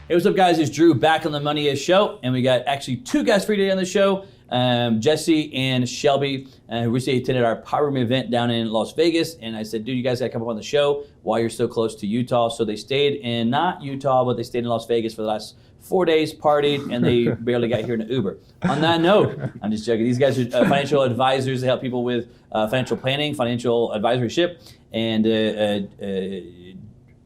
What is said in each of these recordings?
Hey, what's up, guys? It's Drew back on the Money-ish Show, and we got actually two guys for you today on the show, Jesse and Shelby, who recently attended our Power Room event down in Las Vegas, and I said, dude, you guys got to come up on the show while you're so close to Utah. So they stayed in, not Utah, but they stayed in Las Vegas for the last 4 days, partied, and they barely got here in an Uber. On that note, I'm just joking. These guys are financial advisors. They help people with financial planning, financial advisoryship, and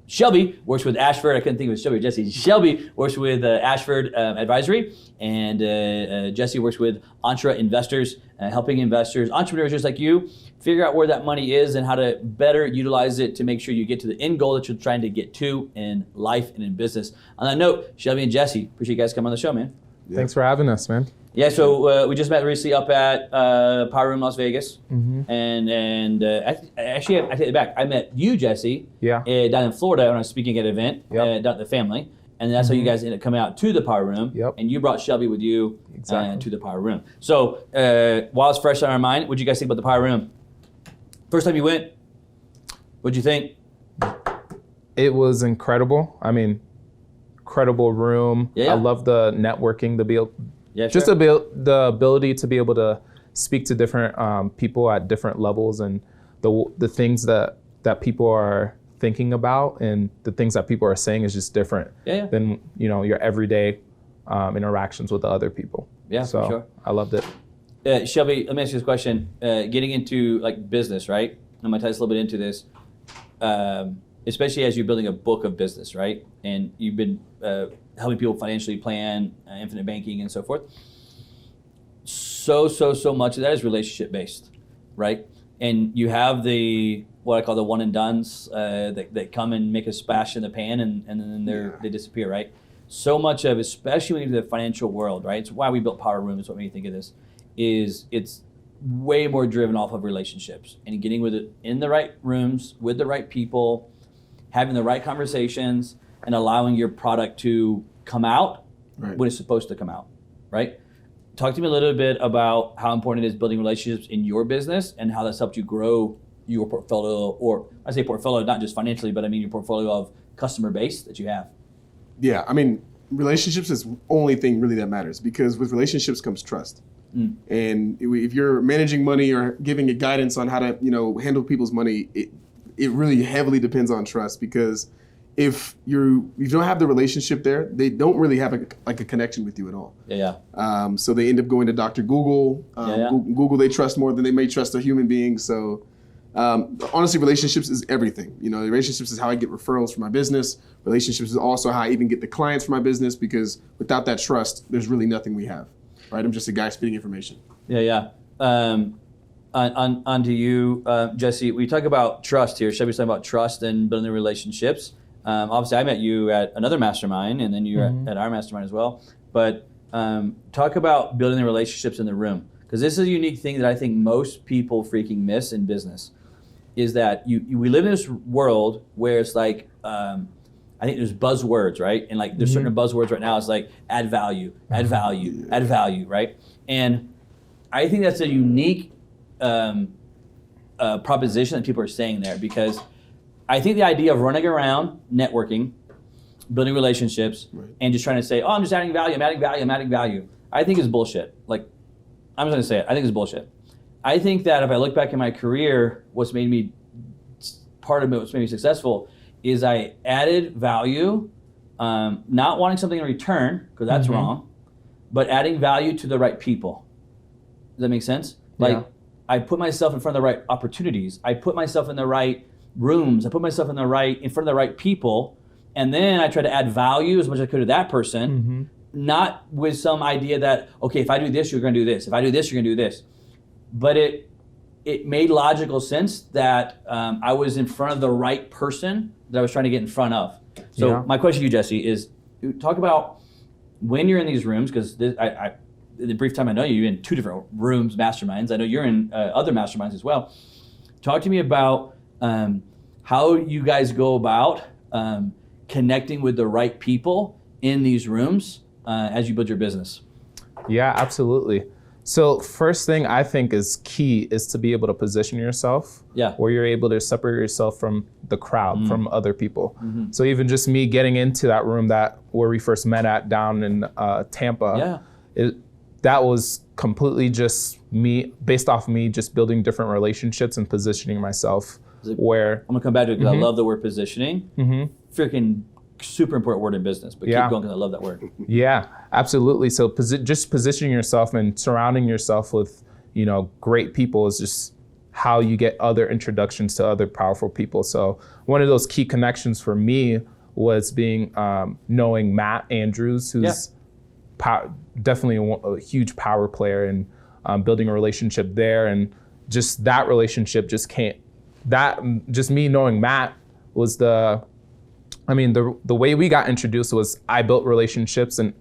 Shelby works with Ashford. I couldn't think of Shelby or Jesse. Shelby works with Ashford Advisory, and Jesse works with Entre Investors, helping investors, entrepreneurs just like you, figure out where that money is and how to better utilize it to make sure you get to the end goal that you're trying to get to in life and in business. On that note, Shelby and Jesse, appreciate you guys coming on the show, man. Yeah. Thanks for having us, man. Yeah, so we just met recently up at Power Room Las Vegas, and actually, I take it back. I met you, Jesse, down in Florida when I was speaking at an event down at the family, and that's how you guys ended up coming out to the Power Room, and you brought Shelby with you to the Power Room. So while it's fresh on our mind, what did you guys think about the Power Room? First time you went, what'd you think? It was incredible. I mean, incredible room. I love the networking, the ability to be able to speak to different people at different levels, and the things that people are thinking about and the things that people are saying is just different than your everyday interactions with the other people. Yeah, so for sure. I loved it. Shelby, let me ask you this question. Getting into like business, right? I'm gonna tie this a little bit into this, especially as you're building a book of business, right? And you've been helping people financially plan, infinite banking, and so forth. So much of that is relationship based, right? And you have what I call the one and dones that come and make a splash in the pan and then they disappear, right? So much of, especially when you get to the financial world, right? It's why we built Power Room. Is what made me think of this. Is it's way more driven off of relationships and getting with it in the right rooms with the right people, having the right conversations, and allowing your product to come out when it's supposed to come out, right? Talk to me a little bit about how important it is building relationships in your business and how that's helped you grow your portfolio, or I say portfolio, not just financially, but I mean your portfolio of customer base that you have. Yeah, I mean, relationships is the only thing really that matters, because with relationships comes trust. And if you're managing money or giving a guidance on how to, handle people's money, it really heavily depends on trust, because if you don't have the relationship there, they don't really have a connection with you at all. So they end up going to Dr. Google. Google they trust more than they may trust a human being. So honestly, relationships is everything. Relationships is how I get referrals for my business. Relationships is also how I even get the clients for my business, because without that trust, there's really nothing we have. Right? I'm just a guy spitting information. On to you, Jesse. We talk about trust here. Shelby's talking about trust and building relationships. Obviously, I met you at another mastermind, and then you were at our mastermind as well. But talk about building the relationships in the room, because this is a unique thing that I think most people freaking miss in business. Is that we live in this world where it's like, I think there's buzzwords, right? And like there's certain buzzwords right now. It's like add value, add value, add value, right? And I think that's a unique proposition that people are saying there, because I think the idea of running around, networking, building relationships, and just trying to say, oh, I'm just adding value, I'm adding value, I think is bullshit. Like, I'm just gonna say it, I think it's bullshit. I think that if I look back in my career, what's made me successful is I added value, not wanting something in return, because that's wrong, but adding value to the right people. Does that make sense? Like, I put myself in front of the right opportunities. I put myself in the right rooms. I put myself in front of the right people, and then I try to add value as much as I could to that person, not with some idea that, okay, if I do this, you're gonna do this. If I do this, you're gonna do this. But it made logical sense that I was in front of the right person that I was trying to get in front of. So my question to you, Jesse, is talk about when you're in these rooms, because in the brief time I know you, you're in 2 different rooms, masterminds. I know you're in other masterminds as well. Talk to me about how you guys go about connecting with the right people in these rooms as you build your business. Yeah, absolutely. So first thing I think is key is to be able to position yourself where you're able to separate yourself from the crowd, from other people. So even just me getting into that room where we first met at down in Tampa, that was completely just me, based off me just building different relationships and positioning myself where... I'm gonna come back to it because I love the word positioning. Freaking super important word in business, but keep going because I love that word. Yeah, absolutely. So just positioning yourself and surrounding yourself with, great people is just how you get other introductions to other powerful people. So one of those key connections for me was knowing Matt Andrews, who's definitely a huge power player, and building a relationship there. And just that relationship just me knowing Matt was the way we got introduced was I built relationships and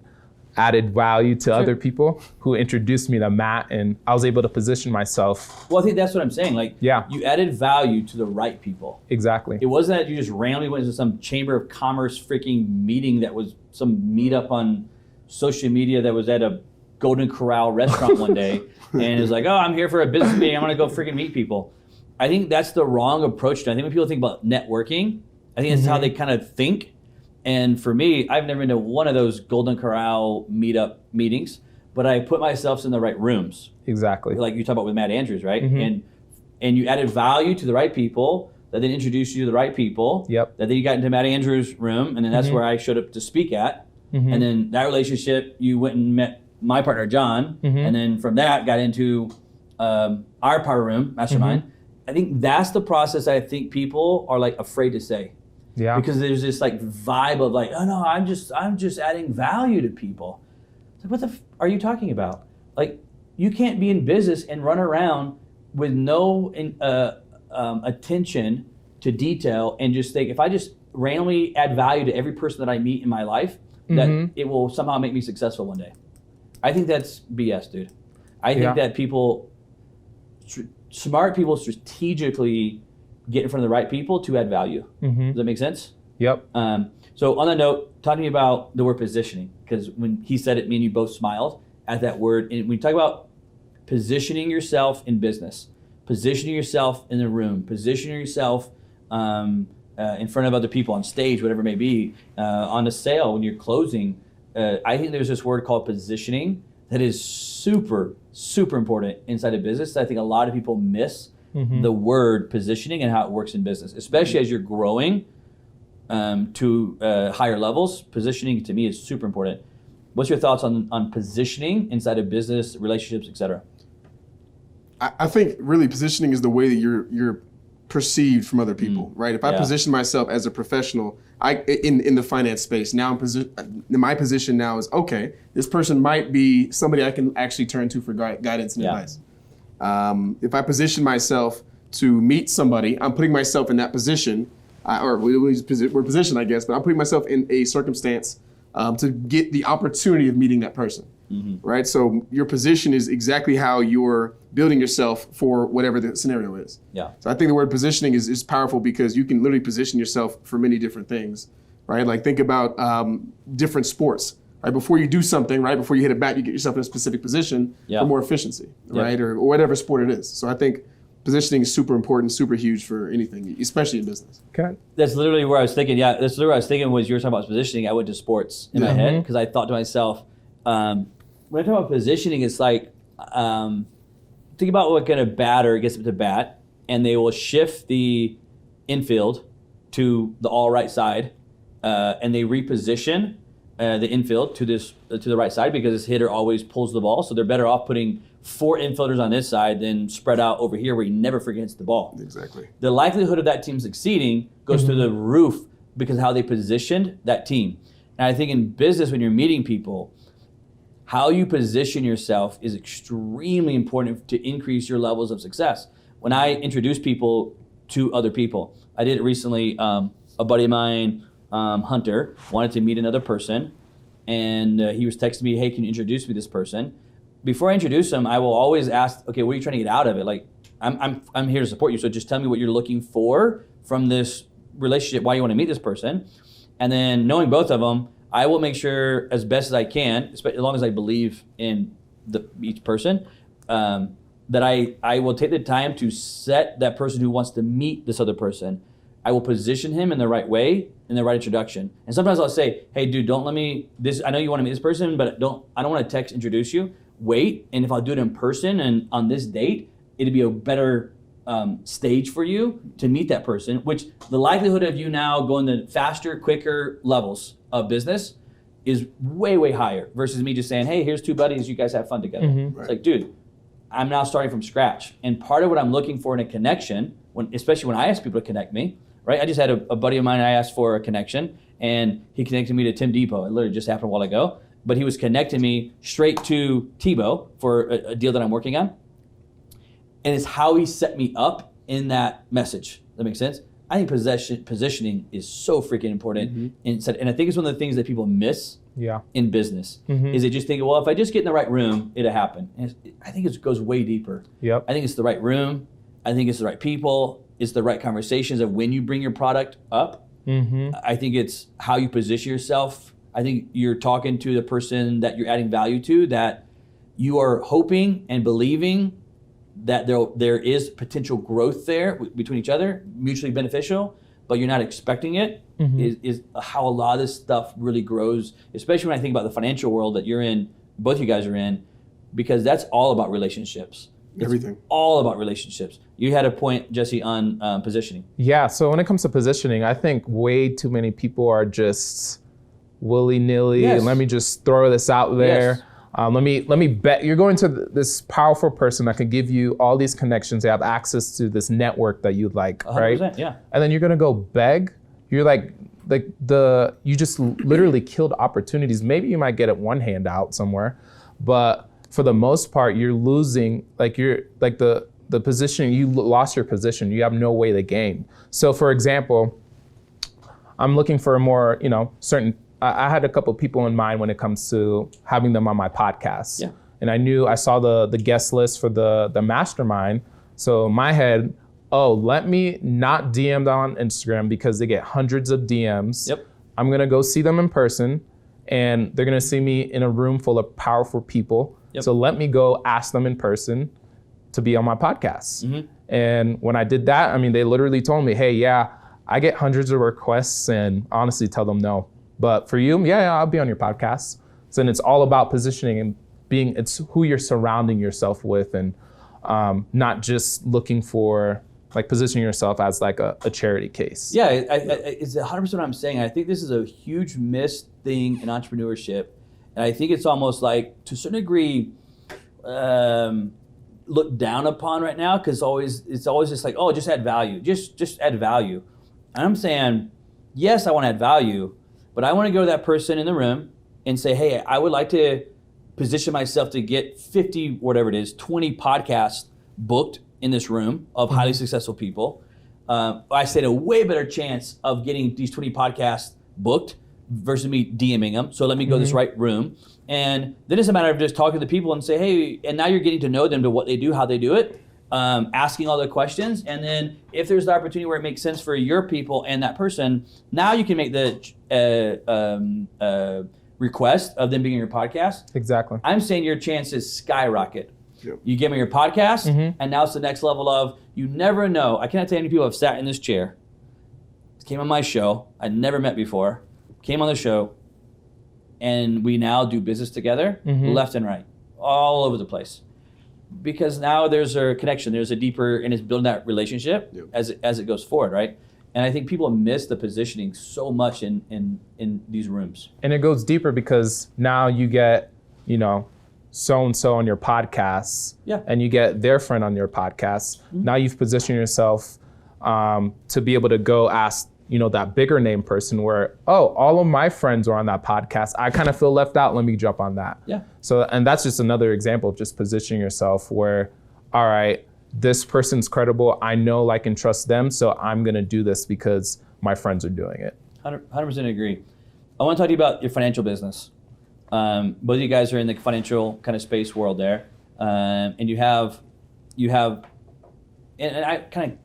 added value to other people who introduced me to Matt, and I was able to position myself. Well, I think that's what I'm saying. You added value to the right people. Exactly. It wasn't that you just randomly went to some Chamber of Commerce freaking meeting that was some meetup on social media that was at a Golden Corral restaurant one day, and it was like, oh, I'm here for a business meeting. I'm gonna go freaking meet people. I think that's the wrong approach to it. I think when people think about networking, I think that's how they kind of think. And for me, I've never been to one of those Golden Corral meetup meetings, but I put myself in the right rooms. Exactly. Like you talk about with Matt Andrews, right? And you added value to the right people that then introduced you to the right people. Yep. That then you got into Matt Andrews' room, and then that's where I showed up to speak at. And then that relationship, you went and met my partner, John, and then from that got into our power room, mastermind. I think that's the process I think people are afraid to say. Yeah. Because there's this vibe of oh no, I'm just adding value to people. It's what the are you talking about? You can't be in business and run around with no attention to detail and just think if I just randomly add value to every person that I meet in my life, that it will somehow make me successful one day. I think that's BS, dude. I think that smart people strategically get in front of the right people to add value. Does that make sense? Yep. So on that note, talk to me about the word positioning, because when he said it, me and you both smiled at that word. And when you talk about positioning yourself in business, positioning yourself in the room, positioning yourself in front of other people on stage, whatever it may be, on a sale when you're closing, I think there's this word called positioning that is super, super important inside of business. I think a lot of people miss the word positioning and how it works in business, especially as you're growing to higher levels. Positioning to me is super important. What's your thoughts on positioning inside of business, relationships, etc.? I think really positioning is the way that you're perceived from other people, right? If I position myself as a professional, in the finance space, now my position now is, okay, this person might be somebody I can actually turn to for guidance and advice. If I position myself to meet somebody, I'm putting myself in that position, we're positioned, I guess, but I'm putting myself in a circumstance to get the opportunity of meeting that person, right? So your position is exactly how you're building yourself for whatever the scenario is. Yeah. So I think the word positioning is powerful because you can literally position yourself for many different things, right? Like think about different sports. Right, before you do something, right, before you hit a bat, you get yourself in a specific position for more efficiency, right, or whatever sport it is. So I think positioning is super important, super huge for anything, especially in business. Okay. That's literally where I was thinking. Yeah, that's literally what I was thinking was you were talking about positioning. I went to sports in my head because I thought to myself, when I talk about positioning, it's think about what kind of batter gets up to bat, and they will shift the infield to the all right side, and they reposition the infield to the right side because this hitter always pulls the ball. So they're better off putting 4 infielders on this side than spread out over here where he never forgets the ball. Exactly. The likelihood of that team succeeding goes through the roof because of how they positioned that team. And I think in business, when you're meeting people, how you position yourself is extremely important to increase your levels of success. When I introduce people to other people, I did it recently. A buddy of mine, Hunter, wanted to meet another person, and he was texting me, hey, can you introduce me to this person? Before I introduce him, I will always ask, okay, what are you trying to get out of it? Like, I'm here to support you, so just tell me what you're looking for from this relationship, why you want to meet this person. And then knowing both of them, I will make sure as best as I can, as long as I believe in each person, that I will take the time to set that person who wants to meet this other person. I will position him in the right way, in the right introduction. And sometimes I'll say, hey, dude, don't let me, I know you want to meet this person, but I don't want to text introduce you. Wait, and if I'll do it in person and on this date, it'd be a better stage for you to meet that person, which the likelihood of you now going to faster, quicker levels of business is way, way higher versus me just saying, hey, here's two buddies, you guys have fun together. Mm-hmm. It's like, dude, I'm now starting from scratch. And part of what I'm looking for in a connection, especially when I ask people to connect me, right? I just had a buddy of mine I asked for a connection, and he connected me to Tim Depot. It literally just happened a while ago. But he was connecting me straight to Tebow for a deal that I'm working on. And it's how he set me up in that message. Does that make sense? I think positioning is so freaking important. Mm-hmm. And I think it's one of the things that people miss in business, is they just think, well, if I just get in the right room, it'll happen. And I think it goes way deeper. Yep. I think it's the right room. I think it's the right people. It's the right conversations of when you bring your product up. Mm-hmm. I think it's how you position yourself. I think you're talking to the person that you're adding value to, that you are hoping and believing that there is potential growth there between each other, mutually beneficial, but you're not expecting it, is how a lot of this stuff really grows, especially when I think about the financial world that you're in, both you guys are in, because that's all about relationships. Everything. It's all about relationships. You had a point, Jesse, on positioning. Yeah, so when it comes to positioning, I think way too many people are just willy-nilly, and let me just throw this out there. Yes. Let me bet you're going to this powerful person that can give you all these connections. They have access to this network that you like, 100%, right? Yeah. And then you're gonna go beg. You're you just literally killed opportunities. Maybe you might get it one handout somewhere, but for the most part, you're losing. The position, you lost your position. You have no way to gain. So, for example, I'm looking for a more certain. I had a couple people in mind when it comes to having them on my podcast. Yeah. And I saw the guest list for the mastermind. So in my head, let me not DM them on Instagram because they get hundreds of DMs. Yep. I'm gonna go see them in person, and they're gonna see me in a room full of powerful people. Yep. So let me go ask them in person to be on my podcast. Mm-hmm. And when I did that, they literally told me, hey, yeah, I get hundreds of requests, and honestly tell them no. But for you, yeah, I'll be on your podcast. So then it's all about positioning and it's who you're surrounding yourself with, and not just looking for positioning yourself as a charity case. Yeah, it's 100% what I'm saying. I think this is a huge missed thing in entrepreneurship. And I think it's almost to a certain degree, looked down upon right now, because it's always just just add value. Just add value. And I'm saying, yes, I want to add value, but I want to go to that person in the room and say, hey, I would like to position myself to get 50, whatever it is, 20 podcasts booked in this room of highly successful people. I stand a way better chance of getting these 20 podcasts booked versus me DMing them. So let me go to this right room. And then it's a matter of just talking to the people and say, hey, and now you're getting to know them, to what they do, how they do it. Asking all the questions, and then if there's the opportunity where it makes sense for your people and that person, now you can make the request of them being on your podcast. Exactly. I'm saying your chances skyrocket. Yep. You give me your podcast, and now it's the next level of, you never know. I cannot tell you how many people have sat in this chair, came on my show, I'd never met before, came on the show, and we now do business together, left and right, all over the place. Because now there's a connection, there's a deeper, and it's building that relationship as it goes forward, right? And I think people miss the positioning so much in these rooms. And it goes deeper because now you get, so-and-so on your podcast, and you get their friend on your podcast. Now you've positioned yourself to be able to go ask, that bigger name person where, all of my friends are on that podcast. I kind of feel left out. Let me jump on that. Yeah. So, and that's just another example of just positioning yourself where, all right, this person's credible. I know, like, and trust them. So I'm going to do this because my friends are doing it. 100% agree. I want to talk to you about your financial business. Both of you guys are in the financial kind of space world there. And you have, and I kind of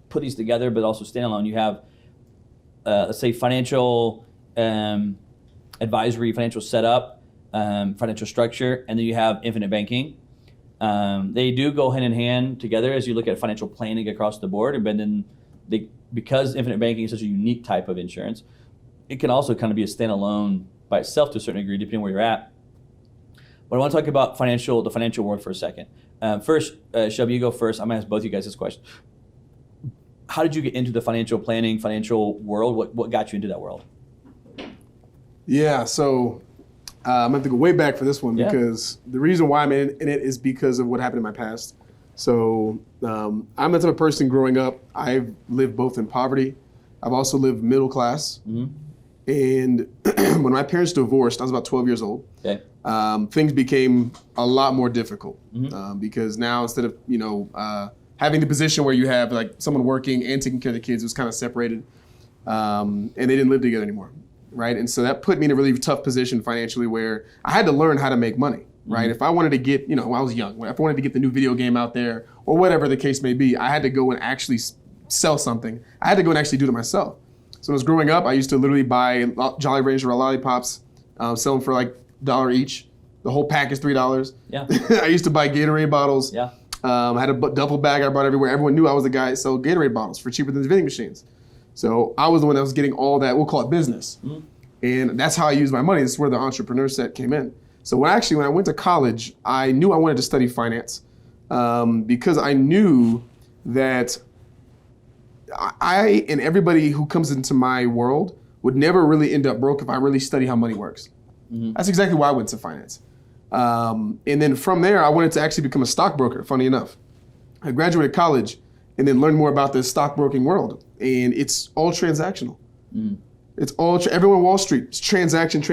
put these together, but also standalone. You have, let's say, financial advisory, financial setup, financial structure, and then you have infinite banking. They do go hand in hand together as you look at financial planning across the board. But then because infinite banking is such a unique type of insurance, it can also kind of be a standalone by itself to a certain degree, depending where you're at. But I want to talk about the financial world for a second. First, Shelby, you go first. I'm going to ask both of you guys this question. How did you get into the financial planning, financial world? What got you into that world? Yeah, so I'm going to have to go way back for this one because the reason why I'm in it is because of what happened in my past. So I'm the type of person growing up, I've lived both in poverty. I've also lived middle class. Mm-hmm. And when my parents divorced, I was about 12 years old. Okay. Things became a lot more difficult because now instead of, having the position where you have like someone working and taking care of the kids, it was kind of separated. And they didn't live together anymore. Right. And so that put me in a really tough position financially where I had to learn how to make money. Right. If I wanted to get, when I was young, if I wanted to get the new video game out there or whatever the case may be, I had to go and actually sell something. I had to go and actually do it myself. So when I was growing up, I used to literally buy Jolly Rancher lollipops, sell them for like $1 each. The whole pack is $3. Yeah. I used to buy Gatorade bottles. Yeah. I had a duffel bag I brought everywhere. Everyone knew I was the guy that sold Gatorade bottles for cheaper than the vending machines. So I was the one that was getting all that, we'll call it business. Mm-hmm. And that's how I used my money. This is where the entrepreneur set came in. So when I went to college, I knew I wanted to study finance because I knew that I and everybody who comes into my world would never really end up broke if I really study how money works. Mm-hmm. That's exactly why I went to finance. And then from there, I wanted to actually become a stockbroker, funny enough. I graduated college and then learned more about the stockbroking world. And it's all transactional. Mm. It's all, everyone on Wall Street, it's transaction. And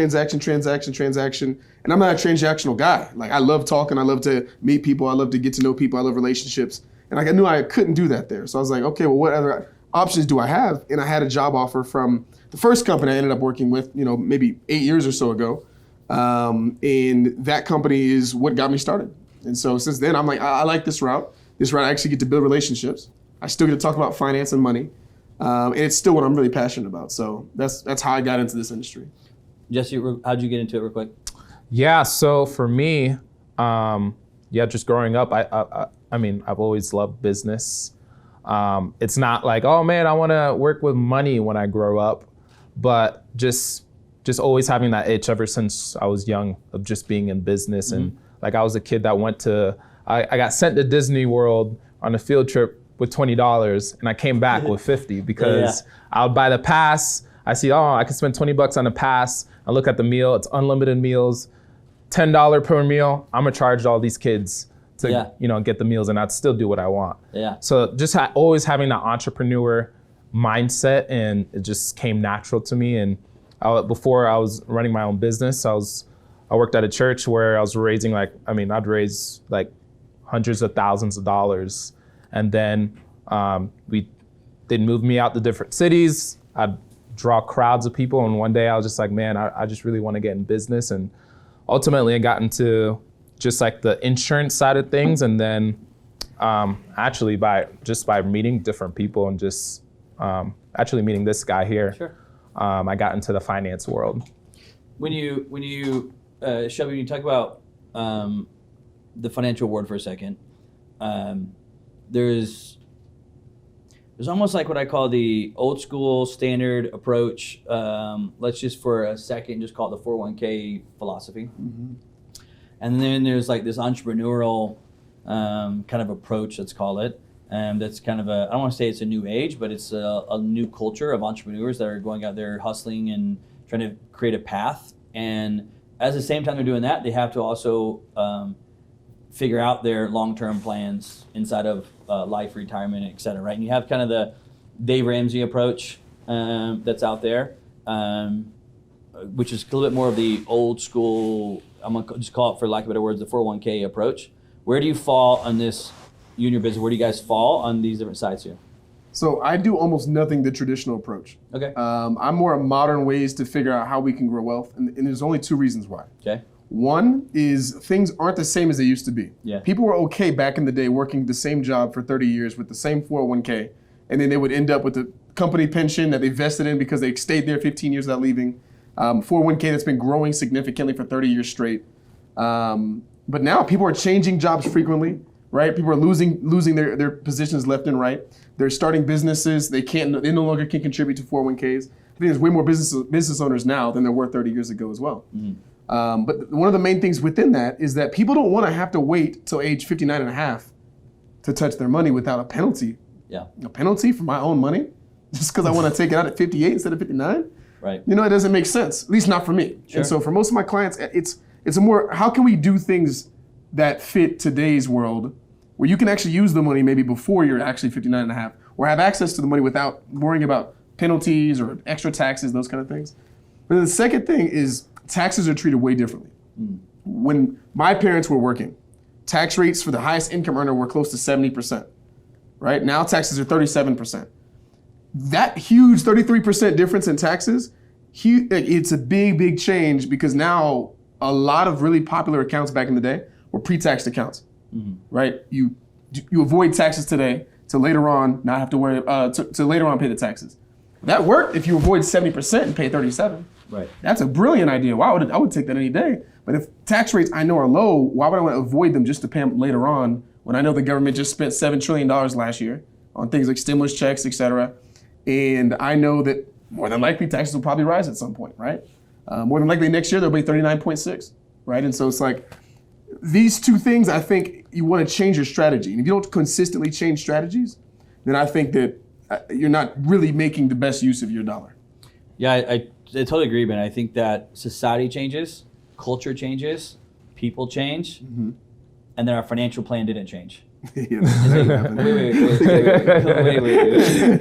I'm not a transactional guy. Like I love talking, I love to meet people, I love to get to know people, I love relationships. And like I knew I couldn't do that there. So I was like, okay, well, what other options do I have? And I had a job offer from the first company I ended up working with, maybe 8 years or so ago. And that company is what got me started. And so since then, I'm like, I like this route. This route, I actually get to build relationships. I still get to talk about finance and money. And it's still what I'm really passionate about. So that's how I got into this industry. Jesse, how'd you get into it real quick? Yeah, so for me, just growing up, I mean, I've always loved business. It's not like, oh man, I want to work with money when I grow up, but just always having that itch ever since I was young of just being in business. Mm-hmm. And like I was a kid that I got sent to Disney World on a field trip with $20 and I came back with 50 because I would buy the pass. I see, I can spend $20 on a pass. I look at the meal, it's unlimited meals, $10 per meal. I'm gonna charge all these kids to get the meals and I'd still do what I want. Yeah. So just always having that entrepreneur mindset, and it just came natural to me. And before I was running my own business, I worked at a church where I was raising I'd raise like hundreds of thousands of dollars. And then they'd move me out to different cities. I'd draw crowds of people. And one day I was just like, man, I just really want to get in business. And ultimately I got into just like the insurance side of things. And then actually by meeting different people and just actually meeting this guy here, sure. I got into the finance world. When you Shelby, when you talk about the financial world for a second, there's almost like what I call the old school standard approach. Let's just for a second just call it the 401k philosophy. Mm-hmm. And then there's like this entrepreneurial kind of approach, let's call it. That's kind of I don't want to say it's a new age, but it's a new culture of entrepreneurs that are going out there hustling and trying to create a path. And at the same time they're doing that, they have to also figure out their long-term plans inside of life, retirement, et cetera, right? And you have kind of the Dave Ramsey approach that's out there, which is a little bit more of the old school, I'm going to just call it, for lack of better words, the 401k approach. Where do you fall on this, you and your business, where do you guys fall on these different sides here? So I do almost nothing the traditional approach. Okay. I'm more of modern ways to figure out how we can grow wealth, and there's only two reasons why. Okay. One is things aren't the same as they used to be. Yeah. People were okay back in the day working the same job for 30 years with the same 401k, and then they would end up with the company pension that they vested in because they stayed there 15 years without leaving. 401k that's been growing significantly for 30 years straight. But now people are changing jobs frequently, right? People are losing their positions left and right. They're starting businesses. They no longer can contribute to 401ks. I think there's way more business owners now than there were 30 years ago as well. Mm-hmm. But one of the main things within that is that people don't want to have to wait till age 59 and a half to touch their money without a penalty. Yeah. A penalty for my own money? Just because I want to take it out at 58 instead of 59? Right. You know, it doesn't make sense, at least not for me. Sure. And so for most of my clients, it's a more, how can we do things that fit today's world where you can actually use the money maybe before you're actually 59 and a half, or have access to the money without worrying about penalties or extra taxes, those kind of things. But the second thing is taxes are treated way differently. When my parents were working, tax rates for the highest income earner were close to 70%, right? Now taxes are 37%. That huge 33% difference in taxes, it's a big, big change because now a lot of really popular accounts back in the day were pre-taxed accounts, right? You avoid taxes today to later on not have to worry, to later on pay the taxes. That worked if you avoid 70% and pay 37%. Right. That's a brilliant idea. I would take that any day. But if tax rates I know are low, why would I want to avoid them just to pay them later on when I know the government just spent $7 trillion last year on things like stimulus checks, et cetera. And I know that more than likely taxes will probably rise at some point, right? More than likely next year they'll be 39.6, right? And so it's like these two things, I think you want to change your strategy. And if you don't consistently change strategies, then I think that you're not really making the best use of your dollar. Yeah, I totally agree, man. I think that society changes, culture changes, people change, and then our financial plan didn't change. Wait. This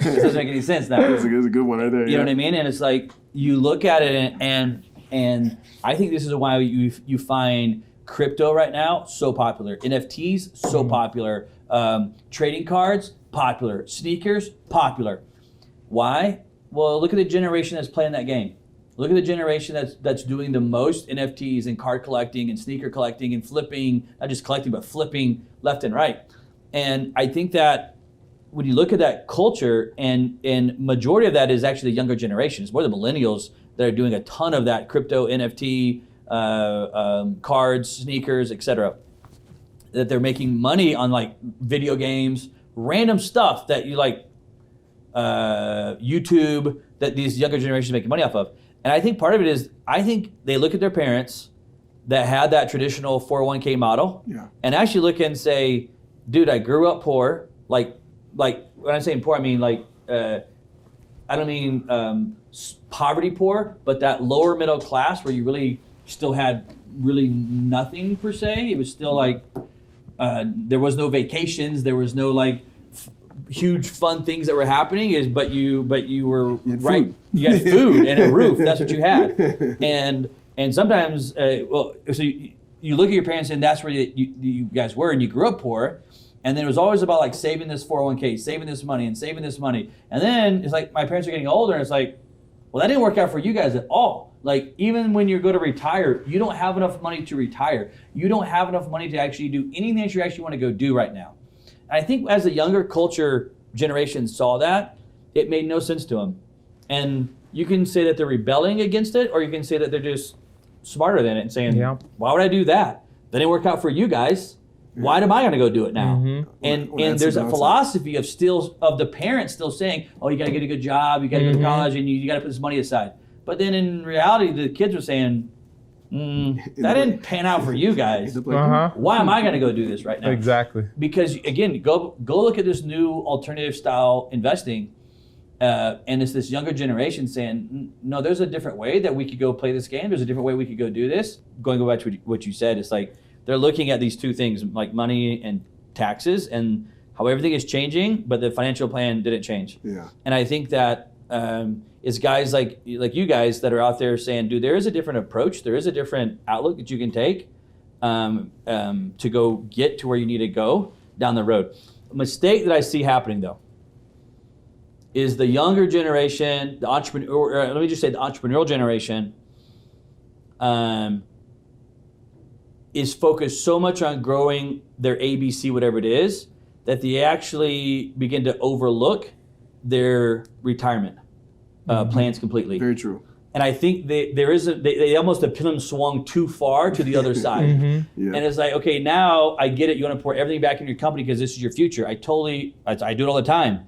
doesn't make any sense now. That's a good one right there. You know what I mean? And it's like you look at it, and I think this is why you find crypto right now so popular, NFTs so popular, trading cards popular, sneakers popular. Why? Well, look at the generation that's playing that game. Look at the generation that's doing the most NFTs and card collecting and sneaker collecting and flipping, not just collecting, but flipping left and right. And I think that when you look at that culture, and majority of that is actually the younger generation. It's more the millennials that are doing a ton of that crypto, NFT, cards, sneakers, etc. That they're making money on like video games, random stuff that you like, YouTube, that these younger generations are making money off of. And I think part of it is, I think they look at their parents that had that traditional 401k model, and actually look and say, dude, I grew up poor. Like when I'm saying poor, I mean like, I don't mean poverty poor, but that lower middle class where you really still had really nothing per se. It was still like, there was no vacations, there was no like huge fun things that were happening, but you were right. Food. You had food and a roof. That's what you had. And sometimes, so you look at your parents and that's where you guys were, and you grew up poor. And then it was always about like saving this 401k, saving this money and saving this money. And then it's like my parents are getting older, and it's like, well, that didn't work out for you guys at all. Like even when you go to retire, you don't have enough money to retire. You don't have enough money to actually do anything that you actually want to go do right now. And I think as the younger culture generation saw that, it made no sense to them. And you can say that they're rebelling against it, or you can say that they're just smarter than it and saying, why would I do that? That didn't work out for you guys. Why am I going to go do it now? And there's a philosophy of the parents still saying, oh, you got to get a good job, you got to go to college, and you got to put this money aside. But then in reality, the kids were saying, that didn't pan out for you guys. Why am I going to go do this right now? Exactly. Because again, go look at this new alternative style investing, and it's this younger generation saying, no, there's a different way that we could go play this game. There's a different way we could go do this. Go back to what you said. It's like they're looking at these two things, like money and taxes, and how everything is changing, but the financial plan didn't change. Yeah. And I think that it's guys like you guys that are out there saying, dude, there is a different approach. There is a different outlook that you can take to go get to where you need to go down the road. A mistake that I see happening, though, is the younger generation, the entrepreneurial generation, is focused so much on growing their ABC, whatever it is, that they actually begin to overlook their retirement plans completely. Very true. And I think they almost the pendulum swung too far to the other side. And it's like, okay, now I get it. You want to pour everything back in your company because this is your future. I do it all the time.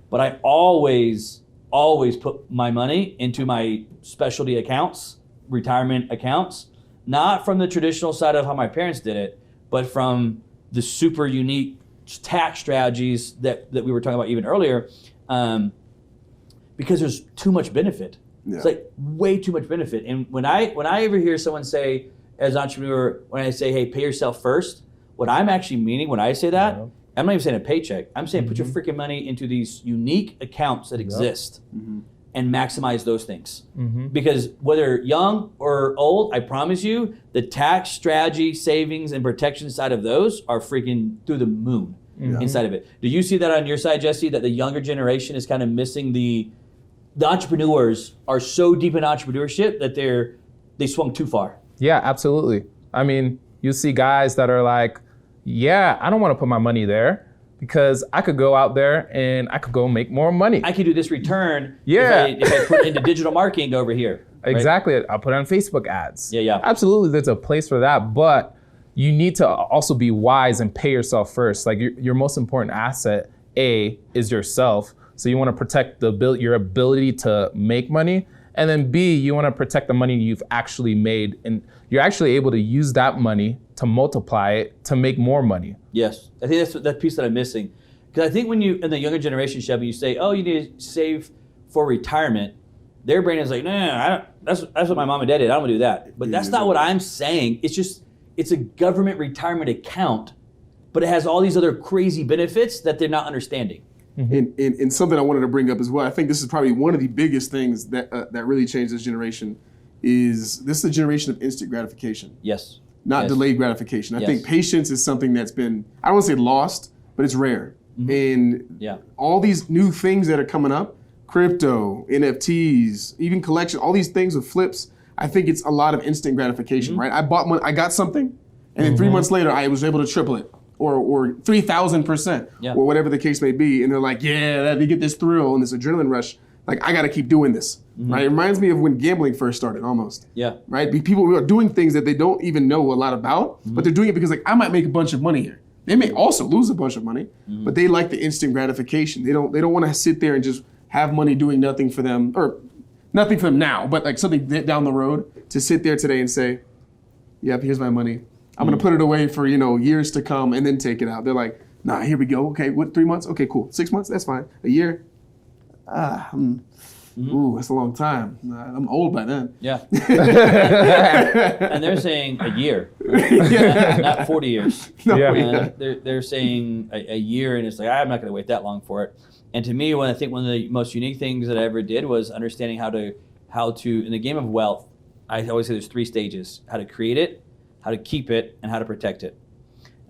But I always put my money into my specialty accounts, retirement accounts, not from the traditional side of how my parents did it, but from the super unique tax strategies that we were talking about even earlier, because there's too much benefit. Yeah. It's like way too much benefit. And when I ever hear someone say, as an entrepreneur, when I say, hey, pay yourself first, what I'm actually meaning when I say that, I'm not even saying a paycheck. I'm saying put your freaking money into these unique accounts that exist and maximize those things. Because whether young or old, I promise you, the tax strategy, savings, and protection side of those are freaking through the moon inside of it. Do you see that on your side, Jesse, that the younger generation is kind of missing the entrepreneurs are so deep in entrepreneurship that they swung too far? Yeah, absolutely. I mean, you see guys that are like, yeah, I don't want to put my money there because I could go out there and I could go make more money. I could do this return if I put it into digital marketing over here. Right? Exactly. I'll put it on Facebook ads. Yeah. Absolutely, there's a place for that, but you need to also be wise and pay yourself first. Like your most important asset, A, is yourself. So you want to protect your ability to make money. And then B, you want to protect the money you've actually made. And you're actually able to use that money to multiply it to make more money. Yes. I think that's that piece that I'm missing. Because I think when you, in the younger generation, Shelby, you say, oh, you need to save for retirement. Their brain is like, no, I don't, that's what my mom and dad did. I don't want to do that. But that's not what I'm saying. It's a government retirement account, but it has all these other crazy benefits that they're not understanding. And something I wanted to bring up as well, I think this is probably one of the biggest things that really changed this generation, is this is a generation of instant gratification. Yes. Not delayed gratification. I think patience is something that's been, I don't want to say lost, but it's rare. And all these new things that are coming up, crypto, NFTs, even collection, all these things with flips, I think it's a lot of instant gratification, right? I got something, and then 3 months later, I was able to triple it. Or 3,000%, or whatever the case may be. And they're like, yeah, they get this thrill and this adrenaline rush. Like, I got to keep doing this, right? It reminds me of when gambling first started, almost. Right? People who are doing things that they don't even know a lot about, but they're doing it because, like, I might make a bunch of money here. They may also lose a bunch of money, but they like the instant gratification. They don't want to sit there and just have money doing nothing for them, or nothing for them now, but like something down the road, to sit there today and say, yep, here's my money. I'm going to put it away for, years to come and then take it out. They're like, nah, here we go. Okay, what, 3 months? Okay, cool. 6 months? That's fine. A year? Ooh, that's a long time. I'm old by then. Yeah. And they're saying a year, not 40 years. They're saying a year, and it's like, I'm not going to wait that long for it. And to me, I think one of the most unique things that I ever did was understanding how to, in the game of wealth, I always say there's 3 stages: how to create it, how to keep it, and how to protect it.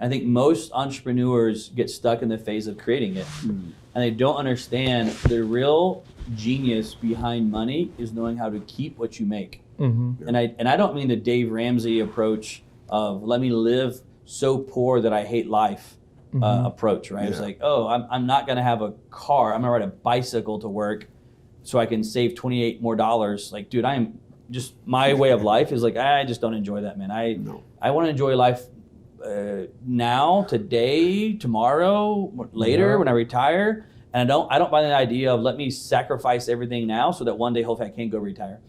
I think most entrepreneurs get stuck in the phase of creating it, and they don't understand the real genius behind money is knowing how to keep what you make. And I don't mean the Dave Ramsey approach of let me live so poor that I hate life approach, right? It's like, oh, I'm not gonna have a car, I'm gonna ride a bicycle to work so I can save $28 more. Like, dude, just my way of life is like, I just don't enjoy that, man. I want to enjoy life now, today, tomorrow, later when I retire. And I don't buy the idea of let me sacrifice everything now so that one day hopefully I can go retire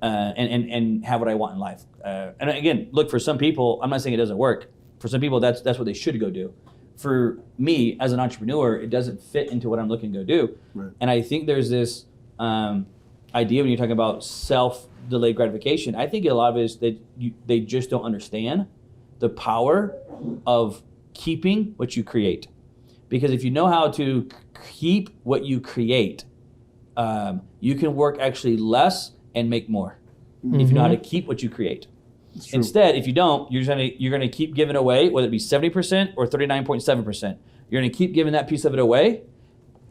and have what I want in life. And again, look, for some people, I'm not saying it doesn't work. For some people, that's what they should go do. For me, as an entrepreneur, it doesn't fit into what I'm looking to go do. Right. And I think there's this idea when you're talking about self-delayed gratification. I think a lot of it is that they just don't understand the power of keeping what you create. Because if you know how to keep what you create, you can work actually less and make more. If you know how to keep what you create. Instead, if you don't, you're gonna keep giving away, whether it be 70% or 39.7%. You're gonna keep giving that piece of it away,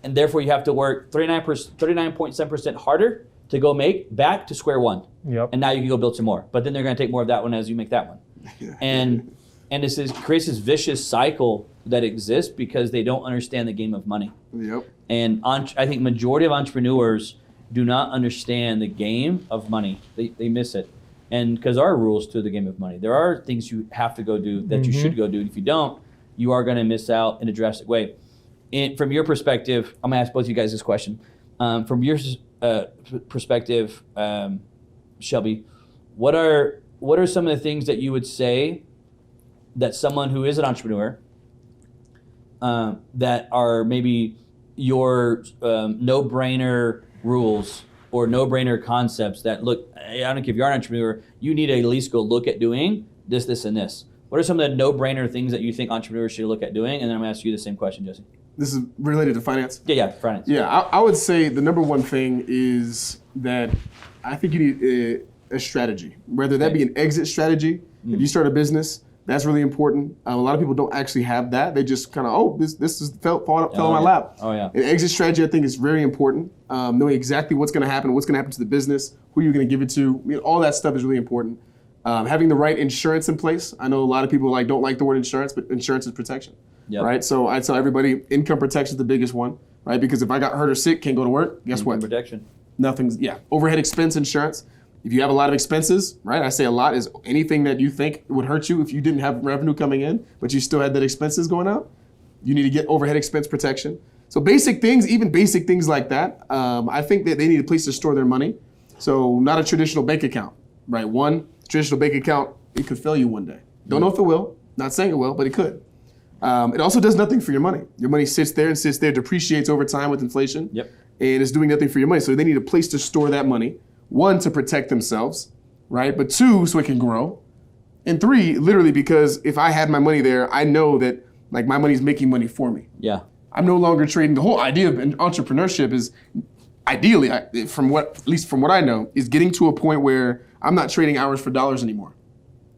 and therefore you have to work 39.7% harder to go make back to square one. And now you can go build some more. But then they're gonna take more of that one as you make that one. And this creates this vicious cycle that exists because they don't understand the game of money. And I think majority of entrepreneurs, do not understand the game of money. They miss it. And because there are rules to the game of money. There are things you have to go do that you should go do. If you don't, you are going to miss out in a drastic way. From your perspective, I'm going to ask both of you guys this question. From your perspective, Shelby, what are some of the things that you would say that someone who is an entrepreneur that are maybe your no-brainer rules or no-brainer concepts that, look, I don't care if you're an entrepreneur, you need to at least go look at doing this, this, and this. What are some of the no-brainer things that you think entrepreneurs should look at doing? And then I'm going to ask you the same question, Jesse. This is related to finance? Yeah, finance. Yeah, I would say the number one thing is that I think you need a strategy, whether that be an exit strategy. If you start a business, that's really important. A lot of people don't actually have that. They just kind of, this is fell on my lap. Oh, yeah. An exit strategy, I think, is very important. Knowing exactly what's going to happen to the business, who you're going to give it to, all that stuff is really important. Having the right insurance in place. I know a lot of people don't like the word insurance, but insurance is protection, right? So I tell everybody, income protection is the biggest one, right? Because if I got hurt or sick, can't go to work, guess what? Protection. Overhead expense insurance. If you have a lot of expenses, right? I say a lot is anything that you think would hurt you if you didn't have revenue coming in, but you still had that expenses going out. You need to get overhead expense protection. So basic things, even basic things like that, I think that they need a place to store their money. So not a traditional bank account, right? One traditional bank account, it could fail you one day. Don't know if it will. Not saying it will, but it could. It also does nothing for your money. Your money sits there, depreciates over time with inflation, and it's doing nothing for your money. So they need a place to store that money. One, to protect themselves, right? But two, so it can grow. And three, literally, because if I had my money there, I know that my money's making money for me. Yeah. I'm no longer trading. The whole idea of entrepreneurship is ideally, at least from what I know, is getting to a point where I'm not trading hours for dollars anymore,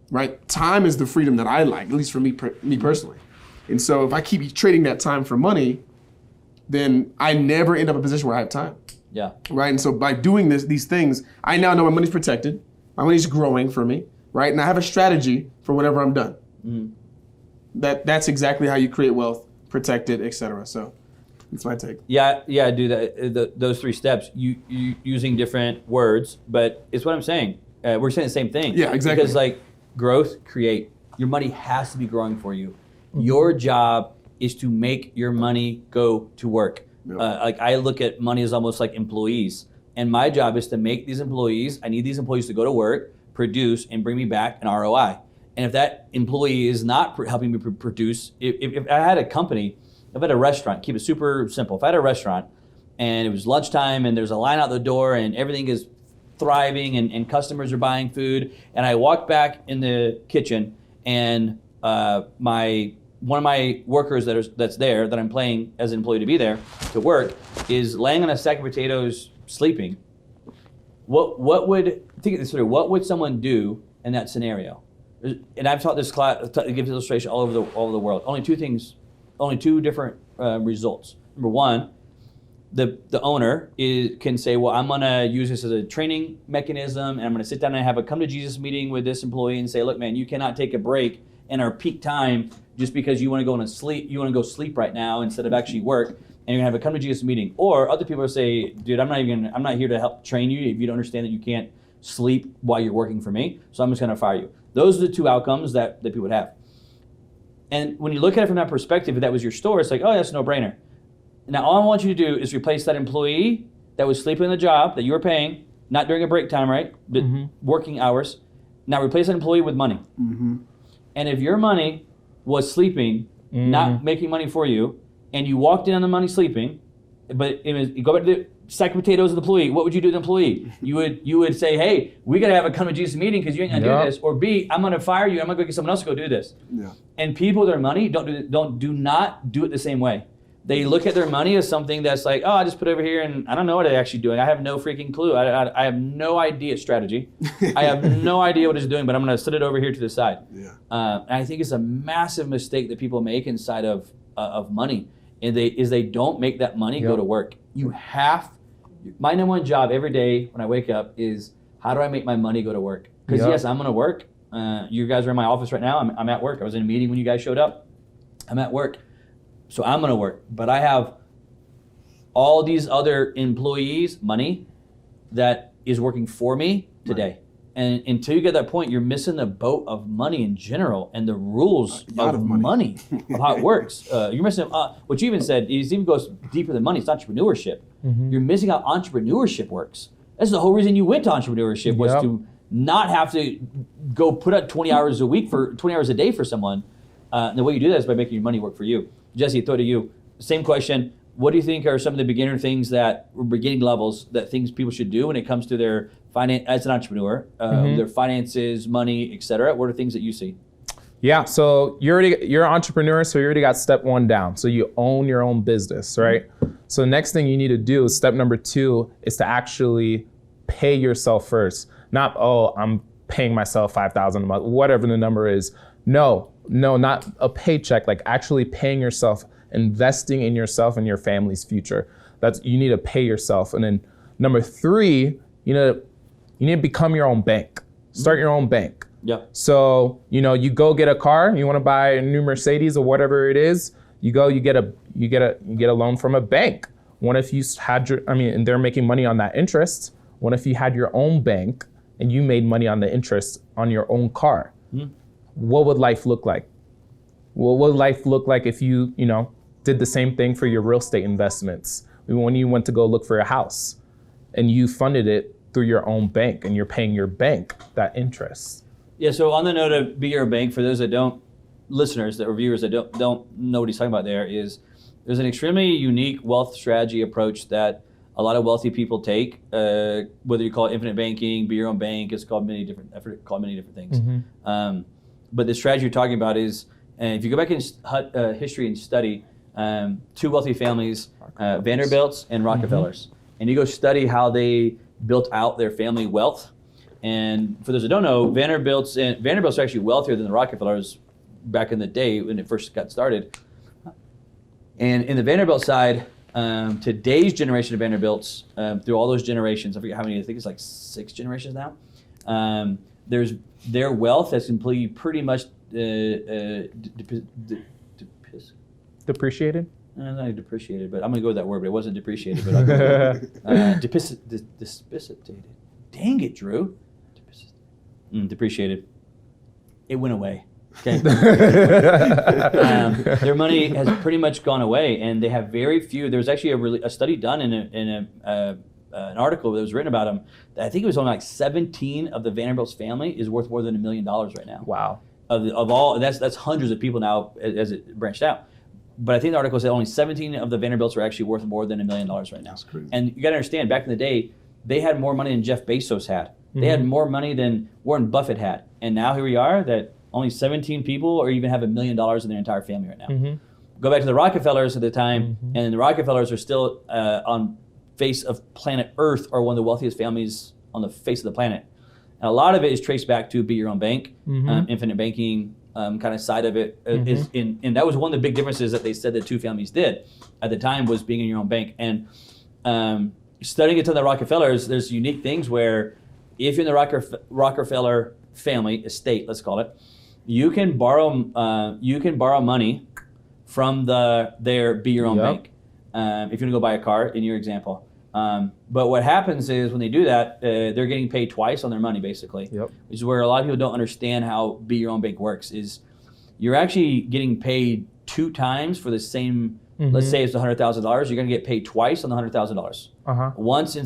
right? Time is the freedom that I like, at least for me personally. And so if I keep trading that time for money, then I never end up in a position where I have time. Yeah. Right. And so by doing these things, I now know my money's protected. My money's growing for me. Right. And I have a strategy for whenever I'm done. That's exactly how you create wealth, protect it, etc. So that's my take. Yeah, I do that. Those 3 steps, you using different words, but it's what I'm saying. We're saying the same thing. Yeah, exactly. Because growth, create. Your money has to be growing for you. Your job is to make your money go to work. I look at money as almost like employees, and my job is to make these employees. I need these employees to go to work, produce, and bring me back an ROI. And if that employee is not helping me produce, if I had a company, if I had a restaurant, keep it super simple. If I had a restaurant and it was lunchtime and there's a line out the door and everything is thriving and customers are buying food, and I walk back in the kitchen and one of my workers that's there, that I'm paying as an employee to be there to work, is laying on a sack of potatoes sleeping. What would someone do in that scenario? And I've taught this class, it gives illustration all over the world. Only 2 different results. Number one, the owner can say, well, I'm gonna use this as a training mechanism, and I'm gonna sit down and have a come to Jesus meeting with this employee and say, look, man, you cannot take a break in our peak time just because you want to go sleep right now instead of actually work, and you're gonna have a come to Jesus meeting. Or other people say, dude, I'm not here to help train you if you don't understand that you can't sleep while you're working for me, so I'm just gonna fire you. Those are the 2 outcomes that people would have. And when you look at it from that perspective, if that was your store, it's like, oh, that's a no-brainer. Now all I want you to do is replace that employee that was sleeping in the job that you were paying, not during a break time, right? But working hours. Now replace that employee with money. And if your money was sleeping, not making money for you, and you walked in on the money sleeping, but you go back to the sack of potatoes of the employee, what would you do to the employee? You would say, hey, we gotta have a come to Jesus meeting because you ain't gonna do this. Or B, I'm gonna fire you, I'm gonna go get someone else to go do this. Yeah. And people with their money do not do it the same way. They look at their money as something that's like, oh, I just put it over here and I don't know what I'm actually doing. I have no freaking clue. I have no idea strategy. I have no idea what it's doing, but I'm going to set it over here to the side. Yeah. And I think it's a massive mistake that people make inside of money. And they don't make that money go to work. My number one job every day when I wake up is, how do I make my money go to work? Because yes, I'm going to work. You guys are in my office right now. I'm at work. I was in a meeting when you guys showed up. I'm at work. So I'm going to work, but I have all these other employees, money, that is working for me today. Right. And until you get that point, you're missing the boat of money in general and the rules of money, of how it works. You're missing what you even said. It even goes deeper than money. It's entrepreneurship. Mm-hmm. You're missing how entrepreneurship works. That's the whole reason you went to entrepreneurship, was to not have to go put out 20 hours a day for someone. And the way you do that is by making your money work for you. Jesse, throw it to you. Same question. What do you think are some of the beginning levels that things people should do when it comes to their finance as an entrepreneur, their finances, money, etc.? What are things that you see? Yeah, so you're an entrepreneur, so you already got step 1 down. So you own your own business, right? So the next thing you need to do, step number 2, is to actually pay yourself first. Not, I'm paying myself $5,000 a month, whatever the number is. No, not a paycheck, like actually paying yourself, investing in yourself and your family's future. You need to pay yourself. And then number 3, you need to become your own bank. Start your own bank. Yeah. So, you go get a car, you want to buy a new Mercedes or whatever it is, you get a loan from a bank. What if you had and they're making money on that interest. What if you had your own bank and you made money on the interest on your own car? What would life look like? What would life look like if you, did the same thing for your real estate investments? When you went to go look for a house and you funded it through your own bank and you're paying your bank that interest. Yeah, so on the note of be your bank, for those that listeners or viewers that don't know what he's talking about, there's an extremely unique wealth strategy approach that a lot of wealthy people take, whether you call it infinite banking, be your own bank, it's called many different things. Mm-hmm. But the strategy you're talking about is, if you go back in history and study, 2 wealthy families, Vanderbilts and Rockefellers, and you go study how they built out their family wealth. And for those that don't know, Vanderbilts are actually wealthier than the Rockefellers back in the day when it first got started. And in the Vanderbilt side, today's generation of Vanderbilts, through all those generations, I forget how many, I think it's like 6 generations now, their wealth has completely pretty much depreciated? Not depreciated, but I'm going to go with that word, but it wasn't depreciated. But I'll go with depreciated. Dang it, Drew. Depreciated. It went away. Okay. Their money has pretty much gone away, and they have very few. There was actually a study done in an article that was written about them. That I think it was only like 17 of the Vanderbilt's family is worth more than $1 million right now. Wow. Of all, that's hundreds of people now as it branched out. But I think the article said only 17 of the Vanderbilts are actually worth more than $1 million right now. That's crazy. And you got to understand, back in the day, they had more money than Jeff Bezos had. They had more money than Warren Buffett had. And now here we are, that only 17 people or even have $1 million in their entire family right now. Go back to the Rockefellers at the time, and the Rockefellers are still on face of planet Earth, are one of the wealthiest families on the face of the planet. And a lot of it is traced back to be your own bank, infinite banking kind of side of it. And that was one of the big differences that they said the 2 families did at the time, was being in your own bank. And studying it to the Rockefellers, there's unique things where if you're in the Rockefeller family estate, let's call it, you can borrow money from their be your own bank. If you're gonna go buy a car, in your example. But what happens is when they do that, they're getting paid twice on their money, basically. Which is where a lot of people don't understand how be your own bank works. Is you're actually getting paid 2 times for the same. Let's say it's $100,000. You're going to get paid twice on the $100,000. Once in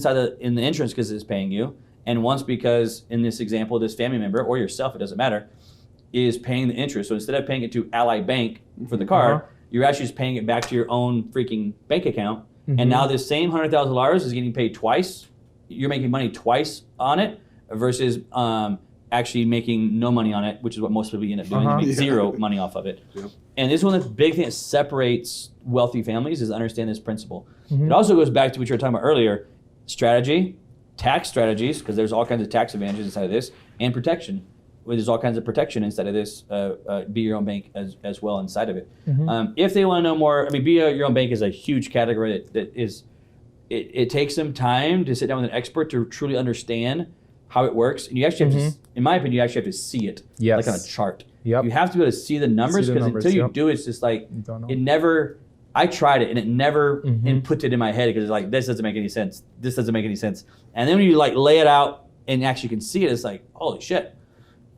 the insurance because it's paying you, and once because in this example, this family member or yourself, it doesn't matter, is paying the interest. So instead of paying it to Ally Bank for the car, you're actually just paying it back to your own freaking bank account. And now this same $100,000 is getting paid twice. You're making money twice on it versus actually making no money on it, which is what most people end up doing. They make zero money off of it. And this is one of the big things that separates wealthy families, is understand this principle. It also goes back to what you were talking about earlier, strategy, tax strategies, because there's all kinds of tax advantages inside of this, and protection. There's all kinds of protection inside of this, be your own bank as well inside of it. If they want to know more, be your own bank is a huge category that is, it takes some time to sit down with an expert to truly understand how it works. And you actually have to, in my opinion, you actually have to see it, like on a chart. You have to be able to see the numbers, because until you do, it's just like, it never I tried it and it never inputted in my head because it's like, this doesn't make any sense. This doesn't make any sense. And then when you like lay it out and actually can see it, it's like, holy shit.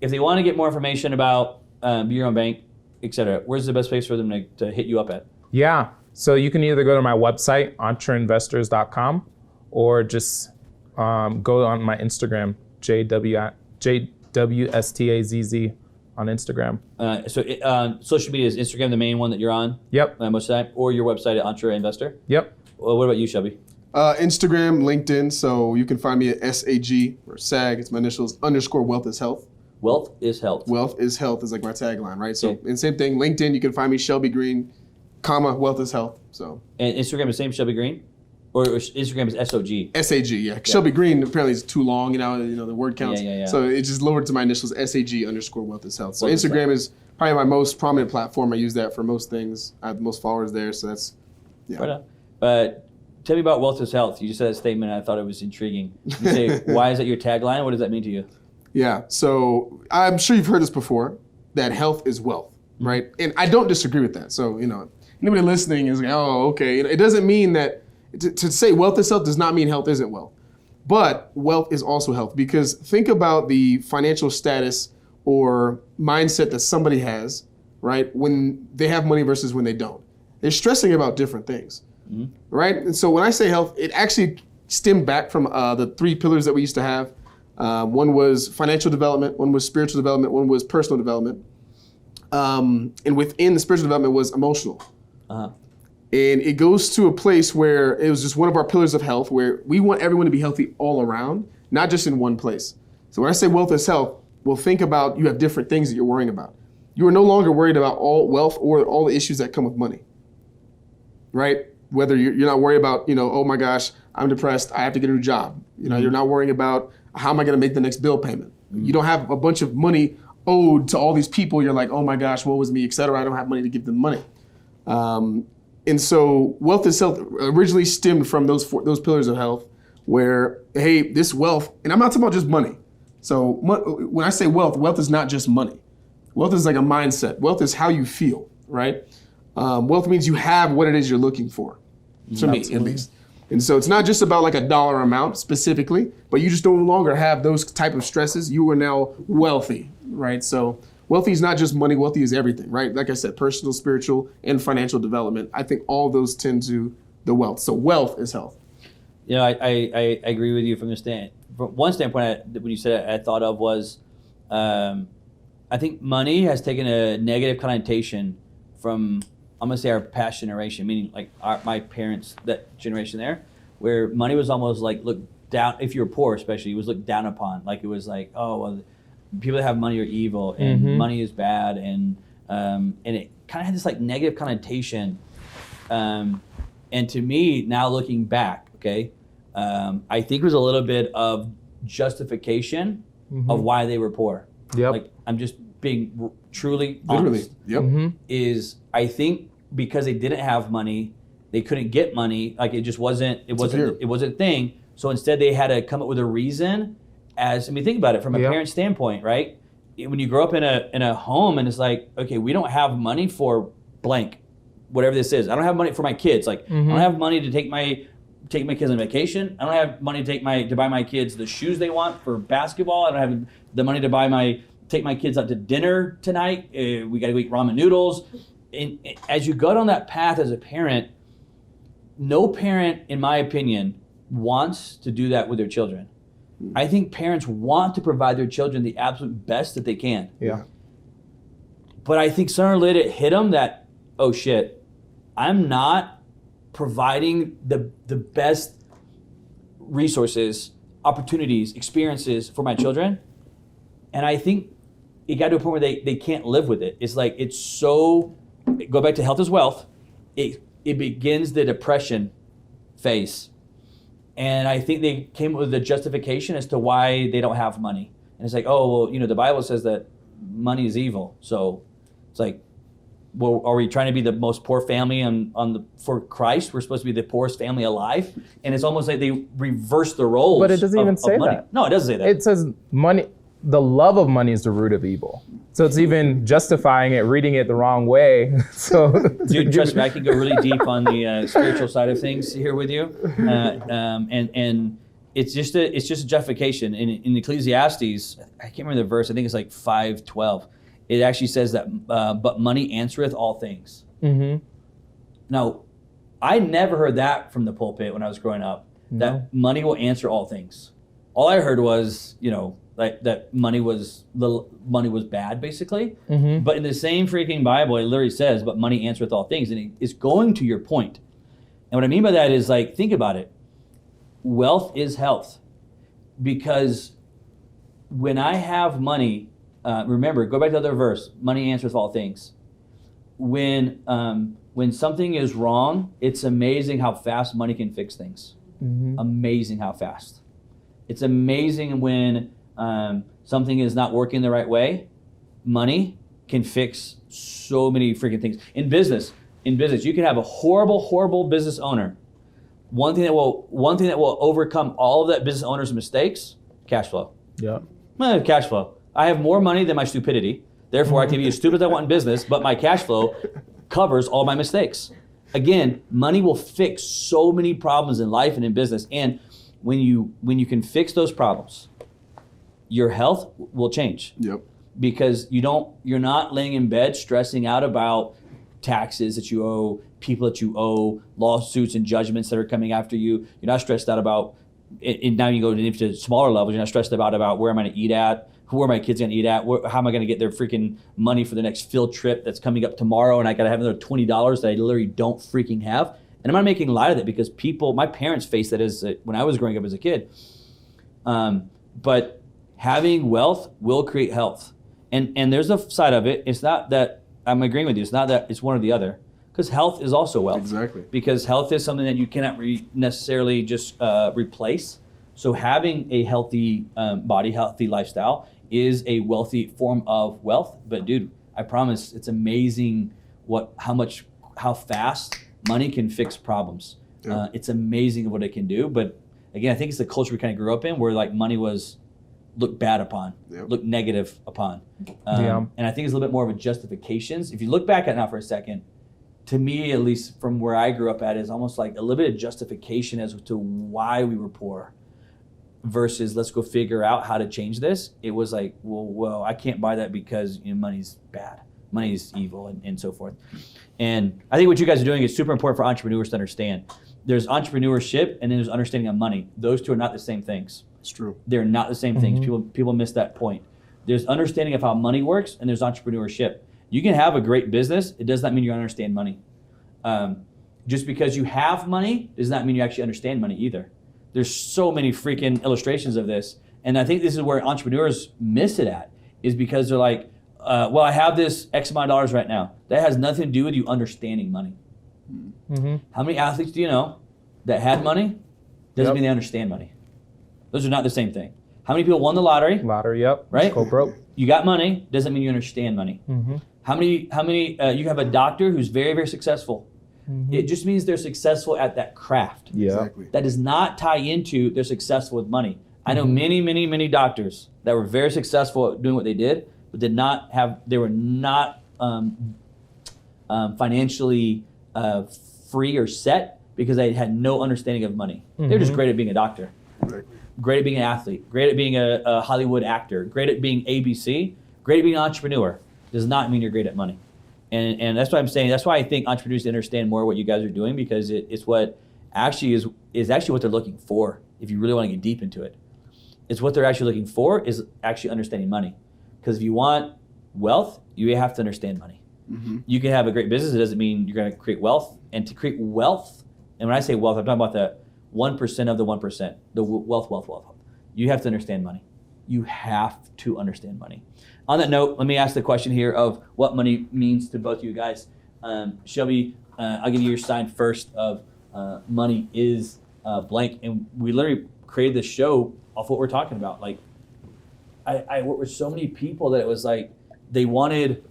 If they want to get more information about your own bank, et cetera, where's the best place for them to hit you up at? Yeah. So you can either go to my website, entreinvestors.com, or just go on my Instagram, JWSTAZZ on Instagram. Social media is Instagram the main one that you're on? Yep. Most of the time, or your website at Entre Investor? Yep. Well, what about you, Shelby? Instagram, LinkedIn. So you can find me at SAG or SAG. It's my initials _ Wealth is Health. Wealth is health. Wealth is health is like my tagline, right? So, and same thing. LinkedIn, you can find me Shelby Green, Wealth is Health. So. And Instagram is same Shelby Green, or Instagram is SOG. SAG, yeah. Shelby Green apparently is too long, the word counts. Yeah. So it's just lowered to my initials, SAG _ Wealth is Health. So Instagram is probably my most prominent platform. I use that for most things. I have the most followers there, so that's Right on. But tell me about Wealth is Health. You just said a statement, and I thought it was intriguing. You say, why is that your tagline? What does that mean to you? Yeah, so I'm sure you've heard this before, that health is wealth, right? And I don't disagree with that. So, anybody listening is like, oh, okay. It doesn't mean that, to say wealth is health does not mean health isn't wealth. But wealth is also health, because think about the financial status or mindset that somebody has, right, when they have money versus when they don't. They're stressing about different things, right? And so when I say health, it actually stemmed back from the 3 pillars that we used to have. One was financial development, one was spiritual development, one was personal development. And within the spiritual development was emotional. And it goes to a place where it was just one of our pillars of health, where we want everyone to be healthy all around, not just in one place. So when I say wealth is health, well, think about you have different things that you're worrying about. You are no longer worried about all wealth or all the issues that come with money, right? Whether you're not worried about, oh my gosh, I'm depressed, I have to get a new job. You're not worrying about how am I going to make the next bill payment? You don't have a bunch of money owed to all these people. You're like, oh my gosh, woe is me, et cetera. I don't have money to give them money. And so wealth is health originally stemmed from those pillars of health where, hey, this wealth, and I'm not talking about just money. So when I say wealth is not just money. Wealth is like a mindset. Wealth is how you feel, right? Wealth means you have what it is you're looking for, to me at least. And so it's not just about like a dollar amount specifically, but you just no longer have those type of stresses. You are now wealthy, right? So wealthy is not just money, wealthy is everything, right? Like I said, personal, spiritual, and financial development. I think all those tend to the wealth. So wealth is health. I agree with you from one standpoint. When you said it, I thought of was, I think money has taken a negative connotation from, I'm gonna say, our past generation, meaning like my parents, that generation there, where money was almost like looked down. If you were poor, especially, it was looked down upon. Like it was like, oh, well, people that have money are evil and money is bad, and it kind of had this like negative connotation. And to me, now looking back, okay, I think it was a little bit of justification of why they were poor. Yep. Like I'm just being truly honest. Is I think because they didn't have money, they couldn't get money. Like it wasn't a thing. So instead they had to come up with a reason. Think about it from a parent standpoint, right? When you grow up in a home and it's like, okay, we don't have money for blank, whatever this is. I don't have money for my kids. Like I don't have money to take my kids on vacation. I don't have money to buy my kids the shoes they want for basketball. I don't have the money to take my kids out to dinner tonight. We got to eat ramen noodles. And as you go down that path as a parent, no parent, in my opinion, wants to do that with their children. I think parents want to provide their children the absolute best that they can. Yeah. But I think sooner or later it hit them that, oh shit, I'm not providing the best resources, opportunities, experiences for my children. And I think it got to a point where they can't live with it. It's like, it's so, go back to health is wealth. It begins the depression phase. And I think they came up with a justification as to why they don't have money. And it's like, oh, well, the Bible says that money is evil. So it's like, well, are we trying to be the most poor family for Christ? We're supposed to be the poorest family alive. And it's almost like they reverse the roles. But it doesn't even say money. that. No, it doesn't say that. It says money the love of money is the root of evil. So it's even justifying it, reading it the wrong way. So, dude, trust me, I can go really deep on the spiritual side of things here with you, and it's just a justification. In Ecclesiastes, I can't remember the verse. I think it's like 5:12. It actually says that, but money answereth all things. Mm-hmm. Now, I never heard that from the pulpit when I was growing up. No. That money will answer all things. All I heard was, like that money was bad, basically. Mm-hmm. But in the same freaking Bible, it literally says, "But money answereth all things," and it's going to your point. And what I mean by that is, like, think about it. Wealth is health, because when I have money, remember, go back to the other verse. Money answereth all things. When something is wrong, it's amazing how fast money can fix things. Mm-hmm. Amazing how fast. It's amazing when something is not working the right way. Money can fix so many freaking things. In business, you can have a horrible business owner. One thing that will overcome all of that business owner's mistakes: cash flow. Yeah. Cash flow. I have more money than my stupidity. Therefore, I can be as stupid as I want in business, but my cash flow covers all my mistakes. Again, money will fix so many problems in life and in business. And when you can fix those problems, your health will change. Yep. Because you're not laying in bed stressing out about taxes that you owe, people that you owe, lawsuits and judgments that are coming after you. You're not stressed out about it. And now you go into smaller levels. You're not stressed about where am I going to eat at, who are my kids going to eat at, how am I going to get their freaking money for the next field trip that's coming up tomorrow, and I got to have another $20 that I literally don't freaking have. And I'm not making light of that, because my parents faced that when I was growing up as a kid. But having wealth will create health. And there's a side of it. It's not that I'm agreeing with you. It's not that it's one or the other. Because health is also wealth. Exactly. Because health is something that you cannot necessarily just replace. So having a healthy body, healthy lifestyle is a wealthy form of wealth. But dude, I promise it's amazing how fast money can fix problems. Yeah. It's amazing what it can do. But again, I think it's the culture we kind of grew up in, where like money was looked bad upon, looked negative upon. And I think it's a little bit more of a justifications. If you look back at it now for a second, to me, at least from where I grew up at, is almost like a little bit of justification as to why we were poor, versus let's go figure out how to change this. It was like, well, I can't buy that because money's bad, money's evil, and so forth. And I think what you guys are doing is super important for entrepreneurs to understand. There's entrepreneurship, and then there's understanding of money. Those two are not the same things. It's true. They're not the same things. People miss that point. There's understanding of how money works, and there's entrepreneurship. You can have a great business. It does not mean you understand money. Just because you have money does not mean you actually understand money either. There's so many freaking illustrations of this. And I think this is where entrepreneurs miss it at, is because they're like, well, I have this X amount of dollars right now. That has nothing to do with you understanding money. Mm-hmm. How many athletes do you know that had money? Doesn't mean they understand money. Those are not the same thing. How many people won the lottery? Lottery, yep. Right? Go broke. You got money, doesn't mean you understand money. Mm-hmm. How many, you have a doctor who's very, very successful. Mm-hmm. It just means they're successful at that craft. Yeah. Exactly. That does not tie into they're successful with money. I know many, many, many doctors that were very successful at doing what they did, but they were not financially free or set because they had no understanding of money. Mm-hmm. They're just great at being a doctor. Exactly. Great at being an athlete, great at being a Hollywood actor, great at being ABC, great at being an entrepreneur. Does not mean you're great at money. And that's what I'm saying. That's why I think entrepreneurs understand more what you guys are doing, because it's what actually is actually what they're looking for. If you really want to get deep into it, it's what they're actually looking for is actually understanding money. Because if you want wealth, you have to understand money. Mm-hmm. You can have a great business. It doesn't mean you're going to create wealth. And to create wealth, and when I say wealth, I'm talking about the 1% of the 1%, the wealth. You have to understand money. You have to understand money. On that note, let me ask the question here of what money means to both of you guys. Shelby, I'll give you your sign first of money is blank. And we literally created this show off what we're talking about. Like, I worked with so many people that it was like they wanted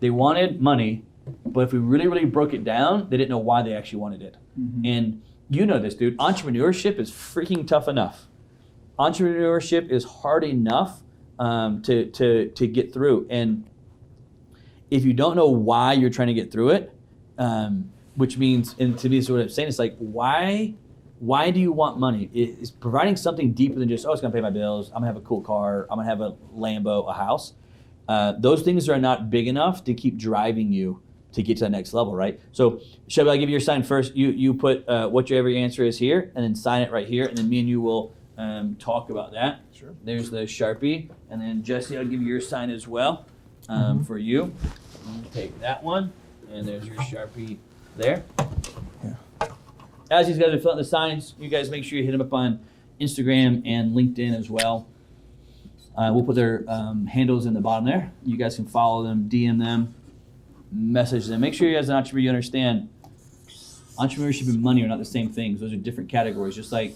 money, but if we really, really broke it down, they didn't know why they actually wanted it. Mm-hmm. And you know this, dude. Entrepreneurship is freaking tough enough. Entrepreneurship is hard enough to get through. And if you don't know why you're trying to get through it, which means, and to me, this is what I'm saying, it's like, why do you want money? It's providing something deeper than just, oh, it's gonna pay my bills, I'm gonna have a cool car, I'm gonna have a Lambo, a house. Those things are not big enough to keep driving you to get to the next level, right? So Shelby, I'll give you your sign first. You put whatever your answer is here, and then sign it right here, and then me and you will talk about that. Sure. There's the Sharpie, and then Jesse, I'll give you your sign as well for you. Take that one, and there's your Sharpie there. Yeah. As these guys are filling out the signs, you guys make sure you hit them up on Instagram and LinkedIn as well. We'll put their handles in the bottom there. You guys can follow them, DM them, message them. Make sure you as an entrepreneur you understand entrepreneurship and money are not the same things. Those are different categories. Just like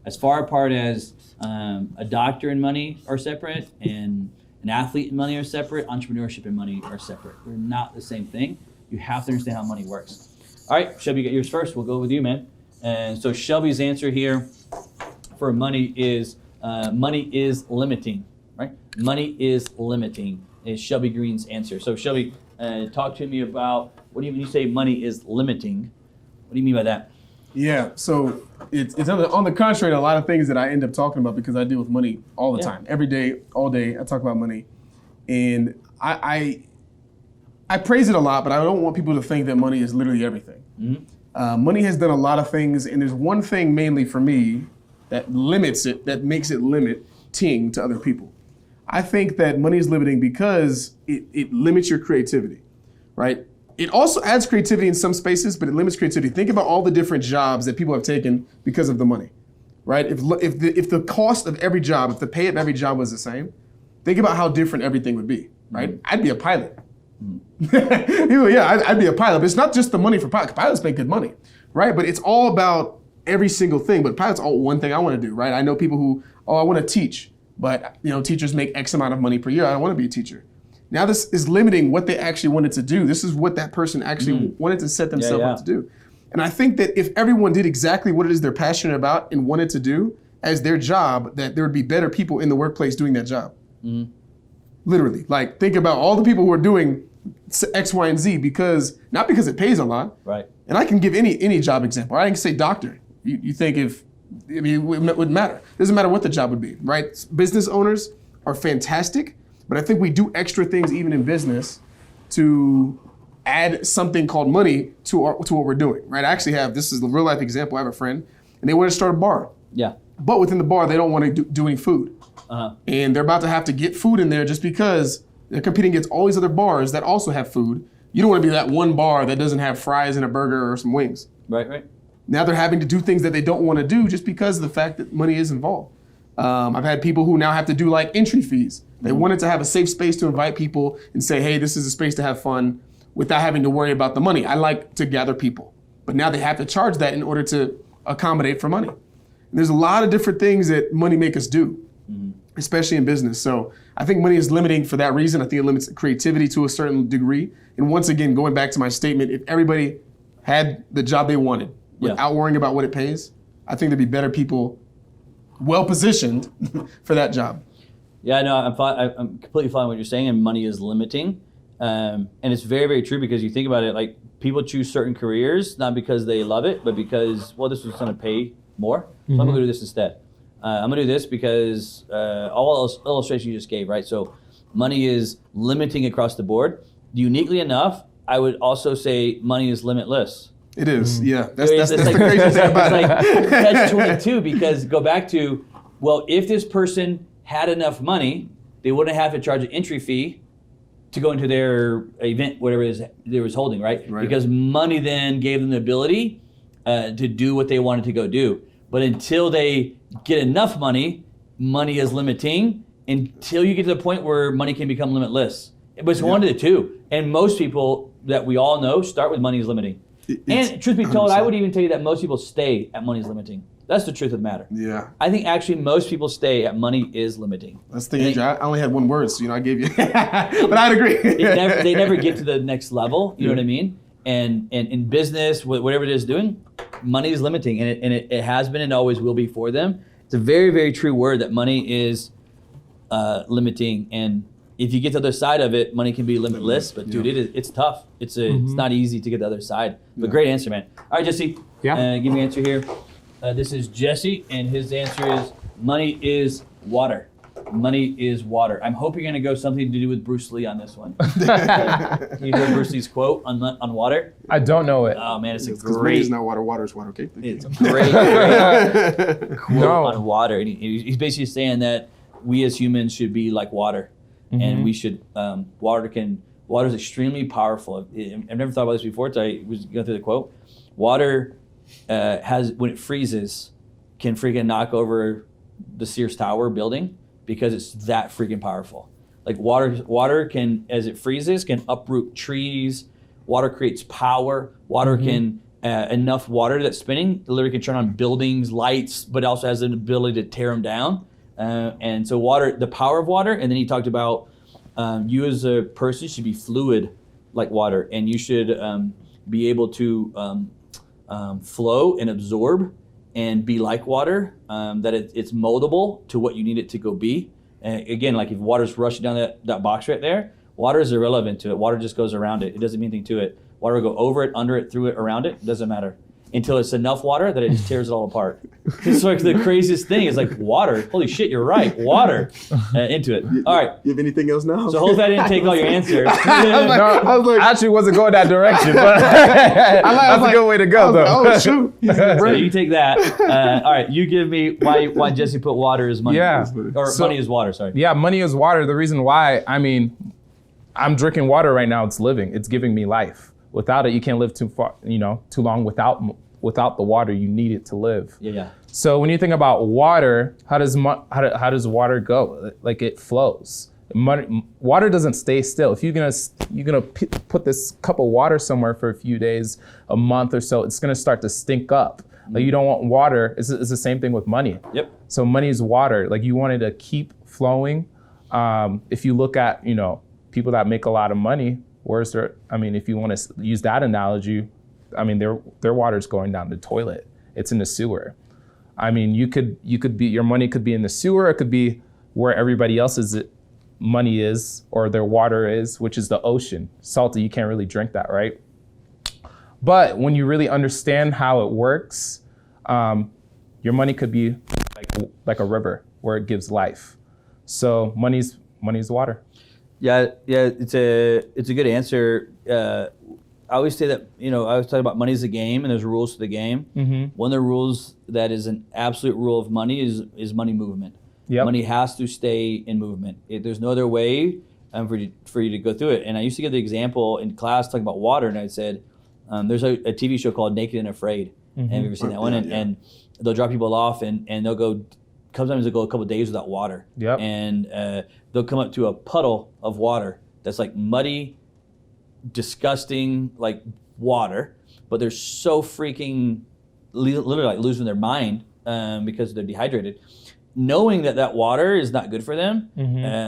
as far apart as a doctor and money are separate and an athlete and money are separate, entrepreneurship and money are separate. They're not the same thing. You have to understand how money works. All right, Shelby, you get yours first. We'll go with you, man. And so Shelby's answer here for money is limiting, right? Money is limiting is Shelby Green's answer. So Shelby, talk to me about, what do you mean you say money is limiting? What do you mean by that? Yeah, so it's on the contrary to a lot of things that I end up talking about because I deal with money all the time. Every day, all day, I talk about money. And I praise it a lot, but I don't want people to think that money is literally everything. Mm-hmm. Money has done a lot of things, and there's one thing mainly for me that limits it, that makes it limiting to other people. I think that money is limiting because it limits your creativity, right? It also adds creativity in some spaces, but it limits creativity. Think about all the different jobs that people have taken because of the money, right? If the cost of every job, if the pay of every job was the same, think about how different everything would be, right? Mm-hmm. I'd be a pilot. I'd be a pilot. But it's not just the money for pilots. Pilots make good money, right? But it's all about every single thing. But pilots, all one thing I want to do, right? I know people who, I want to teach, but teachers make X amount of money per year. I don't want to be a teacher. Now this is limiting what they actually wanted to do. This is what that person actually wanted to set themselves up to do. And I think that if everyone did exactly what it is they're passionate about and wanted to do as their job, that there would be better people in the workplace doing that job. Mm-hmm. Literally, like think about all the people who are doing X, Y, and Z not because it pays a lot. Right. And I can give any job example. I can say doctor. You think it wouldn't matter. It doesn't matter what the job would be, right? Business owners are fantastic. But I think we do extra things even in business to add something called money to what we're doing, right? I actually this is a real life example. I have a friend and they want to start a bar. Yeah. But within the bar, they don't want to do any food. Uh-huh. And they're about to have to get food in there just because they're competing against all these other bars that also have food. You don't want to be that one bar that doesn't have fries and a burger or some wings. Right. Now they're having to do things that they don't want to do just because of the fact that money is involved. I've had people who now have to do like entry fees. They wanted to have a safe space to invite people and say, hey, this is a space to have fun without having to worry about the money. I like to gather people. But now they have to charge that in order to accommodate for money. And there's a lot of different things that money make us do, especially in business. So I think money is limiting for that reason. I think it limits creativity to a certain degree. And once again, going back to my statement, if everybody had the job they wanted without worrying about what it pays, I think there'd be better people well-positioned for that job. Yeah, no, I'm completely following what you're saying, and money is limiting. And it's very, very true because you think about it, like people choose certain careers, not because they love it, but because, this was going to pay more. So I'm going to do this instead. I'm going to do this because all illustration you just gave, right? So money is limiting across the board. Uniquely enough, I would also say money is limitless. It is, yeah. That's the crazy thing about it. It's like catch-22 because go back to, if this person had enough money, they wouldn't have to charge an entry fee to go into their event, whatever it is they was holding, right? Because money then gave them the ability to do what they wanted to go do. But until they get enough money, money is limiting until you get to the point where money can become limitless. But it's one of the two. And most people that we all know start with money is limiting. And truth be told, 100%. I would even tell you that most people stay at money is limiting. That's the truth of the matter. Yeah. I think actually most people stay at money is limiting. That's the thing. I only had one word, so I gave you. But I'd agree. They never get to the next level. You know what I mean? And in business, whatever it is doing, money is limiting, and it has been and always will be for them. It's a very, very true word that money is limiting. And if you get to the other side of it, money can be limitless. But dude, it's tough. It's not easy to get to the other side. But great answer, man. All right, Jesse. Yeah. Give me an answer here. This is Jesse, and his answer is money is water. Money is water. I'm hoping you're going to go something to do with Bruce Lee on this one. You heard Bruce Lee's quote on water? I don't know it. Oh, man, it's a Because great... money is not water, water is water, okay? It's a great quote on water. And he's basically saying that we as humans should be like water. And we should... water is extremely powerful. I've never thought about this before until I was going through the quote. Water when it freezes, can freaking knock over the Sears Tower building because it's that freaking powerful. Like water can, as it freezes, can uproot trees. Water creates power. Water can, enough water that's spinning, literally can turn on buildings, lights, but also has an ability to tear them down. And so water, the power of water, and then he talked about you as a person should be fluid like water, and you should be able to flow and absorb and be like water, that it's moldable to what you need it to go be. And again, like if water's rushing down that box right there, water is irrelevant to it. Water just goes around it. It doesn't mean anything to it. Water will go over it, under it, through it, around it. It doesn't matter. Until it's enough water that it just tears it all apart. It's like the craziest thing is like water. Holy shit, you're right. Water into it. All right. You have anything else now? So hopefully I didn't take all your answers. I was like, actually wasn't going that direction, but that's a good way to go, though. Oh, shoot. So you take that. All right, you give me why Jesse put water as money. Yeah. Or money is water, sorry. Yeah, money is water. The reason why, I mean, I'm drinking water right now. It's living. It's giving me life. Without it, you can't live too long without the water. You need it to live. Yeah. So when you think about water, how does water go? Like it flows. Water doesn't stay still. If you're gonna put this cup of water somewhere for a few days, a month or so, it's gonna start to stink up. Like you don't want water. It's the same thing with money. Yep. So money is water. Like you want it to keep flowing. If you look at people that make a lot of money, if you want to use that analogy, I mean their water's going down the toilet. It's in the sewer. I mean your money could be in the sewer. It could be where everybody else's money is or their water is, which is the ocean. Salty, you can't really drink that, right? But when you really understand how it works, your money could be like a river where it gives life. So money's water. Yeah, it's a good answer. I always say that, I always talk about money is a game and there's rules to the game. One of the rules that is an absolute rule of money is money movement. Yep. Money has to stay in movement. There's no other way for you to go through it. And I used to give the example in class talking about water, and I said, there's a TV show called Naked and Afraid. Have you ever seen that one? And they'll drop people off and they'll go, sometimes they'll go a couple of days without water. Yep. And they'll come up to a puddle of water that's like muddy, disgusting, like water, but they're so freaking literally like losing their mind because they're dehydrated. Knowing that water is not good for them,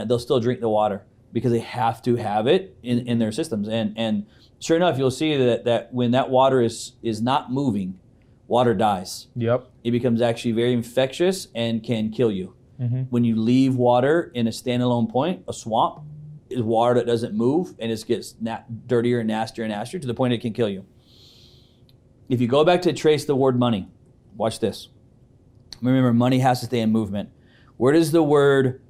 they'll still drink the water because they have to have it in their systems. And sure enough, you'll see that when that water is not moving, water dies. Yep. It becomes actually very infectious and can kill you. When you leave water in a standalone point, a swamp, is water that doesn't move and it gets dirtier and nastier to the point it can kill you. If you go back to trace the word money, watch this. Remember, money has to stay in movement. Where does the word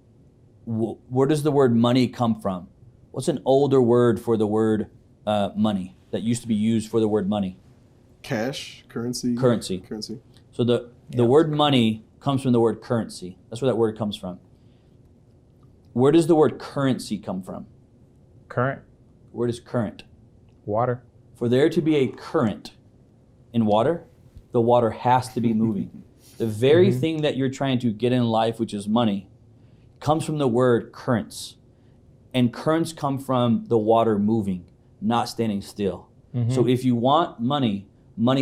money come from? What's an older word for the word money that used to be used for the word money? Cash, currency. So the word money comes from the word currency. That's where that word comes from. Where does the word currency come from? Current. Where does current? Water. For there to be a current in water, the water has to be moving. The very thing that you're trying to get in life, which is money, comes from the word currents. And currents come from the water moving, not standing still. So if you want money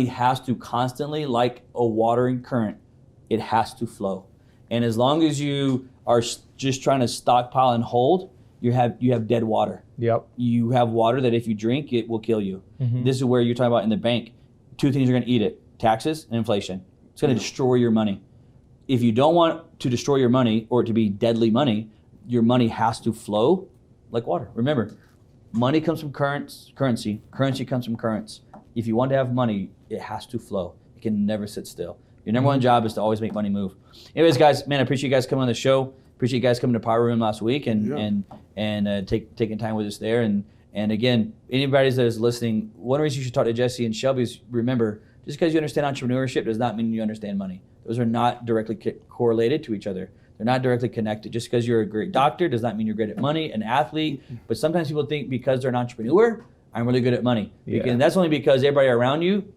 has to constantly, like a watering current, it has to flow. And as long as you are just trying to stockpile and hold, you have dead water. Yep. You have water that if you drink, it will kill you. This is where you're talking about in the bank. Two things are going to eat it: taxes and inflation. It's going to destroy your money. If you don't want to destroy your money or it to be deadly money, your money has to flow like water. Remember, money comes from currency. Currency comes from currents. If you want to have money, it has to flow. It can never sit still. Your number one job is to always make money move. Anyways, guys, man, I appreciate you guys coming on the show. Appreciate you guys coming to Power Room last week and taking time with us there. And again, anybody that is listening, one reason you should talk to Jesse and Shelby is, remember, just because you understand entrepreneurship does not mean you understand money. Those are not directly correlated to each other. They're not directly connected. Just because you're a great doctor does not mean you're great at money, an athlete. But sometimes people think because they're an entrepreneur, I'm really good at money. And that's only because everybody around you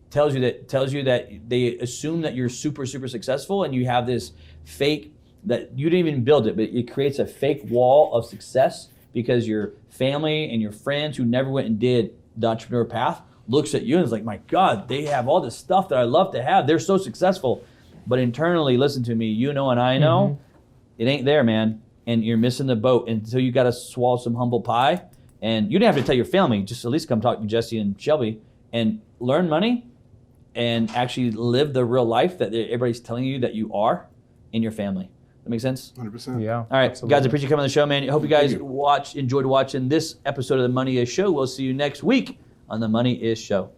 tells you that they assume that you're super, super successful, and you have this fake, that you didn't even build it, but it creates a fake wall of success because your family and your friends who never went and did the entrepreneur path looks at you and is like, my God, they have all this stuff that I love to have. They're so successful. But internally, listen to me, you know and I know, it ain't there, man. And you're missing the boat until you got to swallow some humble pie. And you didn't have to tell your family, just at least come talk to Jesse and Shelby and learn money and actually live the real life that everybody's telling you that you are in your family. That makes sense? 100%. Yeah. All right, absolutely. Guys, I appreciate you coming on the show, man. I hope you guys enjoyed watching this episode of The Money Is Show. We'll see you next week on The Money Is Show.